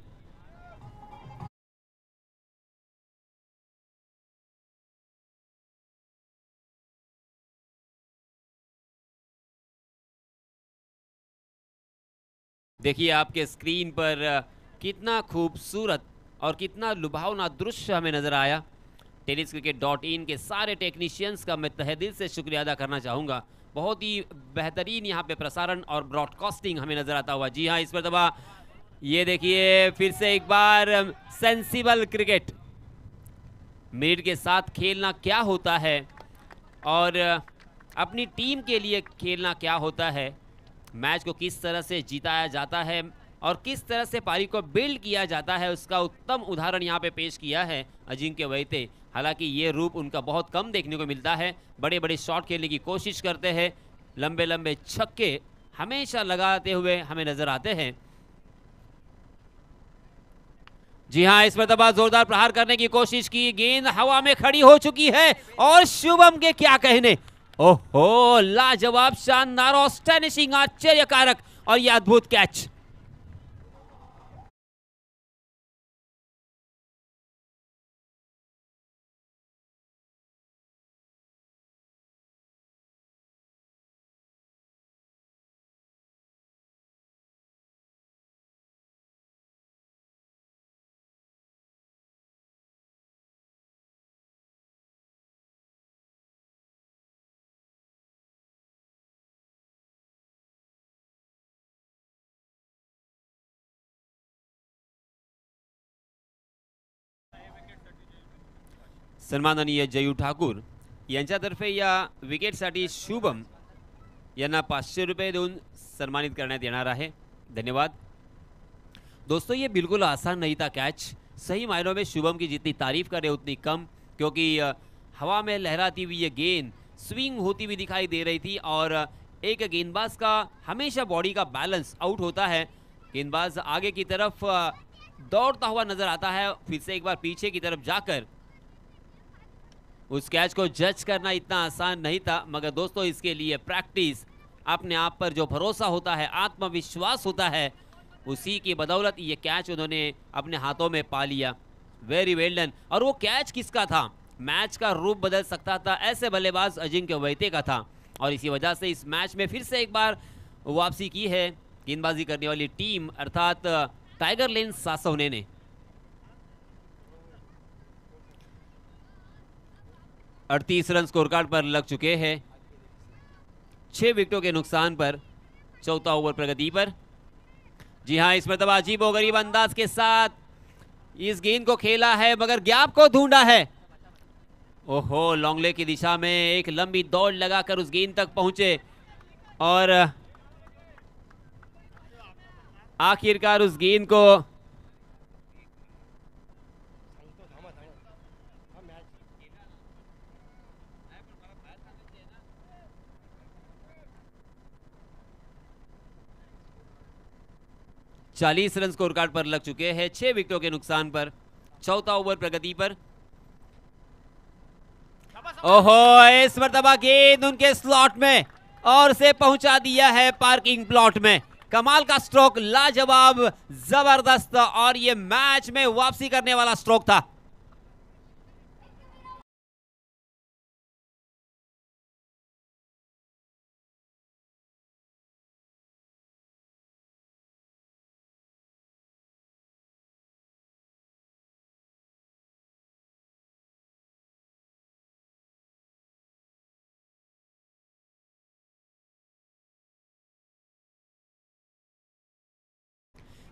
देखिए आपके स्क्रीन पर कितना खूबसूरत और कितना लुभावना दृश्य हमें नजर आया। tenniscricket.in के सारे टेक्नीशियंस का मैं तहे दिल से शुक्रिया अदा करना चाहूँगा। बहुत ही बेहतरीन यहाँ पे प्रसारण और ब्रॉडकास्टिंग हमें नजर आता हुआ। जी हाँ इस पर दबा ये देखिए फिर से एक बार सेंसिबल क्रिकेट, मिनट के साथ खेलना क्या होता है और अपनी टीम के लिए खेलना क्या होता है, मैच को किस तरह से जिताया जाता है और किस तरह से पारी को बिल्ड किया जाता है, उसका उत्तम उदाहरण यहाँ पे पेश किया है अजिंक्य वैते। हालांकि ये रूप उनका बहुत कम देखने को मिलता है, बड़े बड़े शॉट खेलने की कोशिश करते हैं, लंबे लंबे छक्के हमेशा लगाते हुए हमें नजर आते हैं। जी हाँ इस मरतबा जोरदार प्रहार करने की कोशिश की, गेंद हवा में खड़ी हो चुकी है और शुभम के क्या कहने, ओहो लाजवाब शानदार और स्टैनिशिंग आश्चर्यकारक और यह अद्भुत कैच। सन्माननीय जयू ठाकूर यांच्यातर्फे या विकेटसाठी शुभम यांना 500 रुपये देऊन सम्मानित करण्यात येणार आहे। धन्यवाद दोस्तों। ये बिल्कुल आसान नहीं था कैच, सही मायनों में शुभम की जितनी तारीफ करे उतनी कम, क्योंकि हवा में लहराती हुई ये गेंद स्विंग होती हुई दिखाई दे रही थी और एक गेंदबाज का हमेशा बॉडी का बैलेंस आउट होता है। गेंदबाज आगे की तरफ दौड़ता हुआ नजर आता है, फिर से एक बार पीछे की तरफ जाकर उस कैच को जज करना इतना आसान नहीं था, मगर दोस्तों इसके लिए प्रैक्टिस, अपने आप पर जो भरोसा होता है, आत्मविश्वास होता है, उसी की बदौलत ये कैच उन्होंने अपने हाथों में पा लिया। वेरी वेल डन। और वो कैच किसका था? मैच का रूप बदल सकता था ऐसे बल्लेबाज अजिंक्य वैते का था, और इसी वजह से इस मैच में फिर से एक बार वापसी की है गेंदबाजी करने वाली टीम अर्थात टाइगर लेन सासवने ने। अड़तीस रन स्कोर कार्ड पर लग चुके हैं। 6 विकेटों के नुकसान पर चौथा ओवर प्रगति पर। जी हां, इस मरतबा अजीबोगरीब अंदाज के साथ इस गेंद को खेला है, मगर गैप को ढूंढा है। ओहो, लॉन्गले की दिशा में एक लंबी दौड़ लगाकर उस गेंद तक पहुंचे और आखिरकार उस गेंद को चालीस रन स्कोर कार्ड पर लग चुके हैं 6 विकेटों के नुकसान पर चौथा ओवर प्रगति पर। ओहो, इस मरतबा गेंद उनके स्लॉट में और से पहुंचा दिया है पार्किंग प्लॉट में। कमाल का स्ट्रोक, लाजवाब, जबरदस्त, और ये मैच में वापसी करने वाला स्ट्रोक था।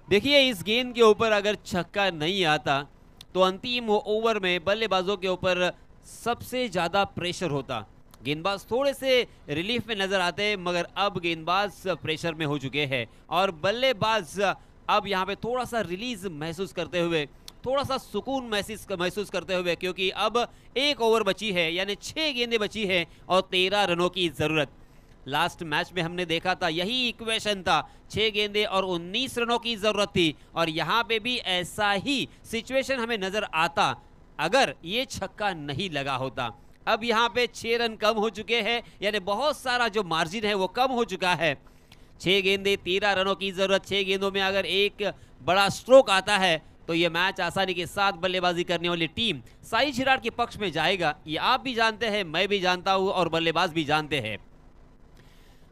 देखिए, इस गेंद के ऊपर अगर छक्का नहीं आता तो अंतिम ओवर में बल्लेबाजों के ऊपर सबसे ज्यादा प्रेशर होता। गेंदबाज थोड़े से रिलीफ में नजर आते, मगर अब गेंदबाज प्रेशर में हो चुके हैं और बल्लेबाज अब यहाँ पे थोड़ा सा रिलीज महसूस करते हुए, थोड़ा सा सुकून महसूस करते हुए, क्योंकि अब 1 ओवर बची है, यानी 6 गेंदें बची है और 13 रनों की जरूरत। लास्ट मैच में हमने देखा था यही इक्वेशन था, 6 गेंदें और 19 रनों की जरूरत थी, और यहाँ पे भी ऐसा ही सिचुएशन हमें नजर आता अगर ये छक्का नहीं लगा होता। अब यहाँ पे 6 रन कम हो चुके हैं, यानी बहुत सारा जो मार्जिन है वो कम हो चुका है। 6 गेंदें 13 रनों की जरूरत, 6 गेंदों में अगर एक बड़ा स्ट्रोक आता है तो ये मैच आसानी के साथ बल्लेबाजी करने वाली टीम साई छिराड के पक्ष में जाएगा। ये आप भी जानते हैं, मैं भी जानता हूं और बल्लेबाज भी जानते हैं।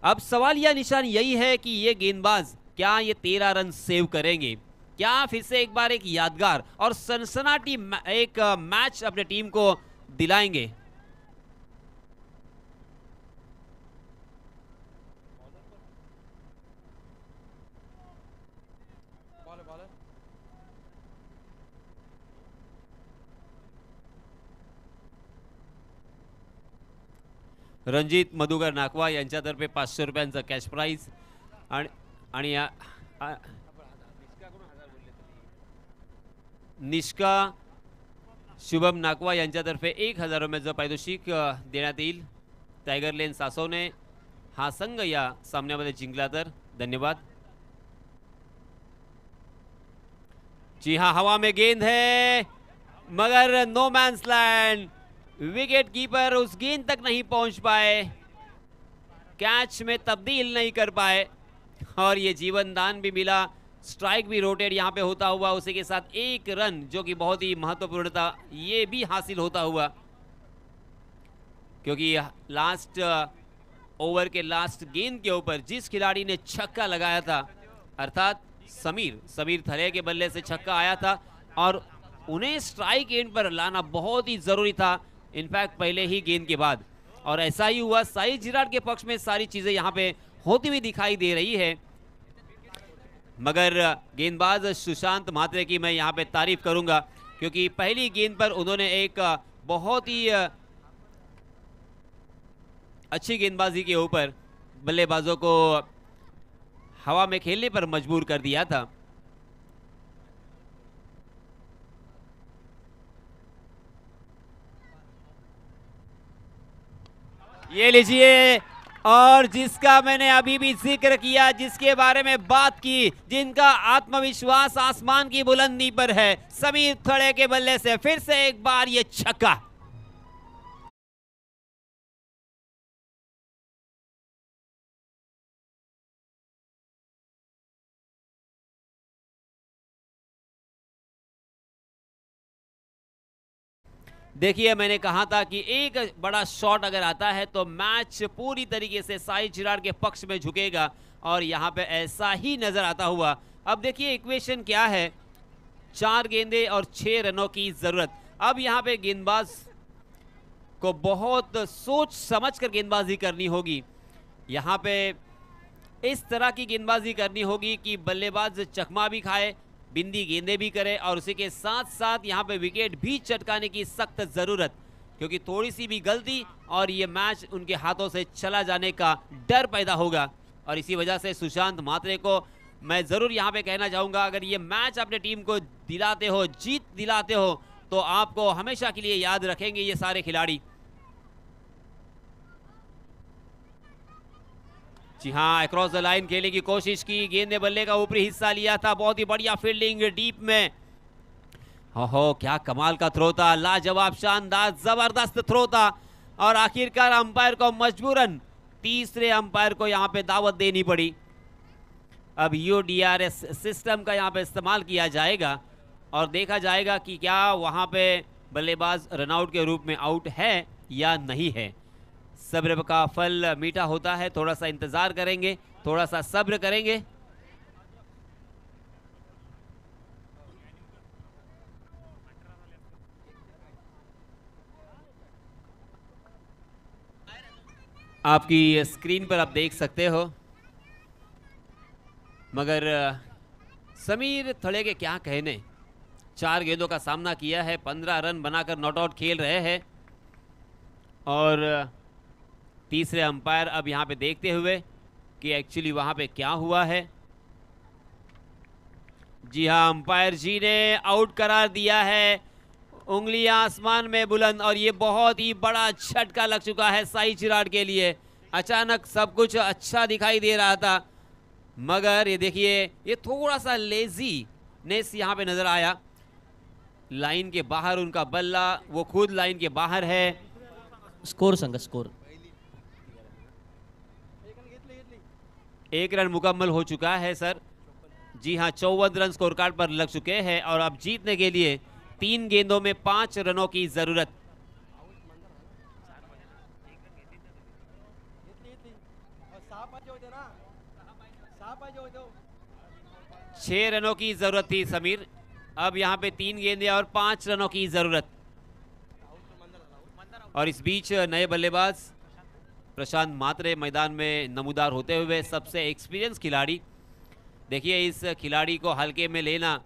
अब सवाल या निशान यही है कि ये गेंदबाज क्या ये 13 रन सेव करेंगे, क्या फिर से एक बार एक यादगार और सनसनाटी एक मैच अपने टीम को दिलाएंगे। रणजित मधुकर नाकवा यांच्यातर्फे 500 रुपयांचा कॅश प्राइज आणि निष्का शुभम नाकवा यांच्यातर्फे 1000 रुपयांचं पारितोषिक देण्यात येईल। टायगर लेन सासवने हा संघ या सामन्यामध्ये जिंकला तर धन्यवाद। जी हाँ, हवा में गेंद है मगर no man's land, wicket keeper उस गेंद तक नहीं पहुंच पाए, कैच में तब्दील नहीं कर पाए और ये जीवन दान भी मिला। स्ट्राइक भी रोटेट यहाँ पे होता हुआ, उसी के साथ 1 रन जो कि बहुत ही महत्वपूर्ण था ये भी हासिल होता हुआ, क्योंकि लास्ट ओवर के लास्ट गेंद के ऊपर जिस खिलाड़ी ने छक्का लगाया था अर्थात समीर थले के बल्ले से छक्का आया था और उन्हें स्ट्राइक एंड पर लाना बहुत ही जरूरी था, इनफैक्ट पहले ही गेंद के बाद, और ऐसा ही हुआ। साई छिराड के पक्ष में सारी चीजें यहाँ पे होती हुई दिखाई दे रही है, मगर गेंदबाज सुशांत म्हात्रे की मैं यहाँ पे तारीफ करूंगा, क्योंकि पहली गेंद पर उन्होंने एक बहुत ही अच्छी गेंदबाजी के ऊपर बल्लेबाजों को हवा में खेलने पर मजबूर कर दिया था। ये लीजिए, और जिसका मैंने अभी भी जिक्र किया, जिसके बारे में बात की, जिनका आत्मविश्वास आसमान की बुलंदी पर है, समीर थड़े के बल्ले से फिर से एक बार ये छक्का। देखिए, मैंने कहा था कि एक बड़ा शॉट अगर आता है तो मैच पूरी तरीके से साई चिराग के पक्ष में झुकेगा, और यहां पे ऐसा ही नजर आता हुआ। अब देखिए इक्वेशन क्या है, 4 गेंदे और 6 रनों की जरूरत। अब यहां पे गेंदबाज को बहुत सोच समझ कर गेंदबाजी करनी होगी। यहां पे इस तरह की गेंदबाजी करनी होगी कि बल्लेबाज चकमा भी खाए, बिंदी गेंदे भी करे, और उसी के साथ साथ यहां पे विकेट भी चटकाने की सख्त जरूरत, क्योंकि थोड़ी सी भी गलती और ये मैच उनके हाथों से चला जाने का डर पैदा होगा। और इसी वजह से सुशांत मात्रे को मैं जरूर यहां पे कहना चाहूंगा, अगर ये मैच अपने टीम को दिलाते हो, जीत दिलाते हो, तो आपको हमेशा के लिए याद रखेंगे ये सारे खिलाड़ी। जी हाँ, अक्रॉस द लाइन खेलने की कोशिश की, गेंद ने बल्ले का ऊपरी हिस्सा लिया था, बहुत ही बढ़िया फील्डिंग डीप में। हो क्या कमाल का थ्रो था, लाजवाब, शानदार, जबरदस्त थ्रो था, और आखिरकार अंपायर को मजबूरन तीसरे अंपायर को यहां पे दावत देनी पड़ी। अब यूडीआरएस सिस्टम का यहां पे इस्तेमाल किया जाएगा और देखा जाएगा कि क्या वहां पे बल्लेबाज रनआउट के रूप में आउट है या नहीं है। सब्र का फल मीठा होता है, थोड़ा सा इंतजार करेंगे, थोड़ा सा सब्र करेंगे। आपकी स्क्रीन पर आप देख सकते हो, मगर समीर थड़े के क्या कहने, 4 गेंदों का सामना किया है, 15 रन बनाकर नॉट आउट खेल रहे हैं, और तीसरे अंपायर अब यहां पे देखते हुए कि एक्चुअली वहां पे क्या हुआ है। जी हां, अंपायर जी ने आउट करार दिया है, उंगलियां आसमान में बुलंद, और ये बहुत ही बड़ा झटका लग चुका है साई चिराग के लिए। अचानक सब कुछ अच्छा दिखाई दे रहा था, मगर ये देखिए, ये थोड़ा सा लेजीनेस यहां पे नजर आया। लाइन के बाहर उनका बल्ला, वो खुद लाइन के बाहर है। स्कोर संघ, स्कोर 1 रन मुकम्मल हो चुका है सर। जी हाँ, 54 रन स्कोर कार्ड पर लग चुके हैं, और अब जीतने के लिए 3 गेंदों में 5 रनों की जरूरत। 6 रनों की जरूरत थी समीर, अब यहां पे 3 गेंदें और 5 रनों की जरूरत। और इस बीच नए बल्लेबाज प्रशांत मात्रे मैदान में नमूदार होते हुए, सबसे एक्सपीरियंस खिलाड़ी। देखिए, इस खिलाड़ी को हल्के में लेना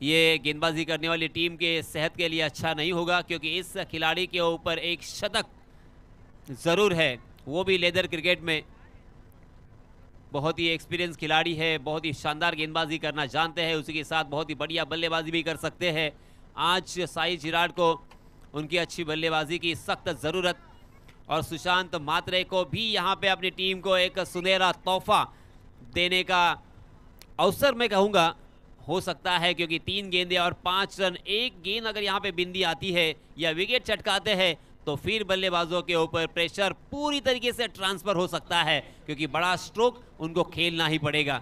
ये गेंदबाजी करने वाली टीम के सेहत के लिए अच्छा नहीं होगा, क्योंकि इस खिलाड़ी के ऊपर एक शतक जरूर है, वो भी लेदर क्रिकेट में। बहुत ही एक्सपीरियंस खिलाड़ी है, बहुत ही शानदार गेंदबाजी करना जानते हैं, उसी के साथ बहुत ही बढ़िया बल्लेबाजी भी कर सकते हैं। आज साई चिराग को उनकी अच्छी बल्लेबाजी की सख्त ज़रूरत, और सुशांत मात्रे को भी यहाँ पे अपनी टीम को एक सुनहरा तोहफा देने का अवसर मैं कहूँगा हो सकता है, क्योंकि 3 गेंदें और 5 रन, एक गेंद अगर यहाँ पे बिंदी आती है या विकेट चटकाते हैं, तो फिर बल्लेबाजों के ऊपर प्रेशर पूरी तरीके से ट्रांसफर हो सकता है, क्योंकि बड़ा स्ट्रोक उनको खेलना ही पड़ेगा।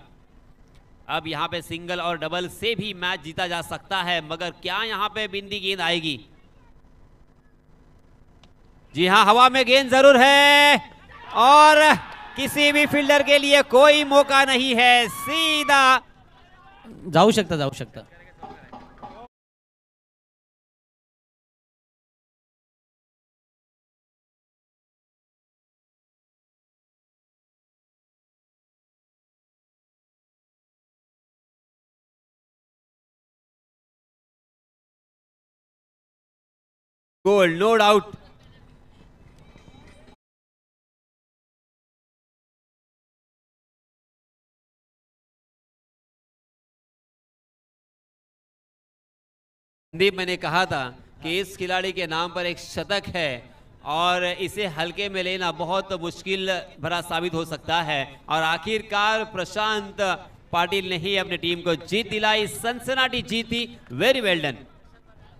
अब यहाँ पे सिंगल और डबल से भी मैच जीता जा सकता है, मगर क्या यहाँ पे बिंदी गेंद आएगी? जी हाँ, हवा में गेंद जरूर है, और किसी भी फील्डर के लिए कोई मौका नहीं है, सीधा जाऊ शकता गोल्ड, नो डाउट. संदीप, मैंने कहा था कि इस खिलाड़ी के नाम पर एक शतक है और इसे हल्के में लेना बहुत मुश्किल भरा साबित हो सकता है और आखिरकार प्रशांत पाटिल ने ही अपनी टीम को जीत दिलाई, सनसनाटी जीत थी. Very well done.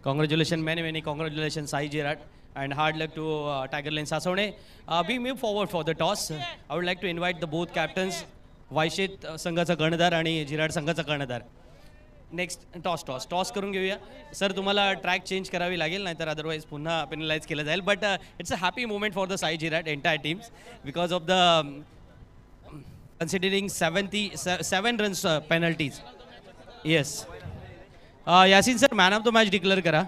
Congratulations, many congratulations, Sai Jirat, and hard luck to Tiger Lane Sasone. We move forward for the toss. I would like to invite the both captains, Vaishit संघाचा कर्णधार आणि जिराट संघाचा कर्णधार. नेक्स्ट टॉस करून घेऊया. सर, तुम्हाला ट्रॅक चेंज करावी लागेल, नाहीतर अदरवाईज पुन्हा पेनलाइज केलं जाईल. But it's a happy moment for the Sai Jirat entire teams because of the considering 77 runs penalties. Yes, Yasin sir, man of the match declare करा.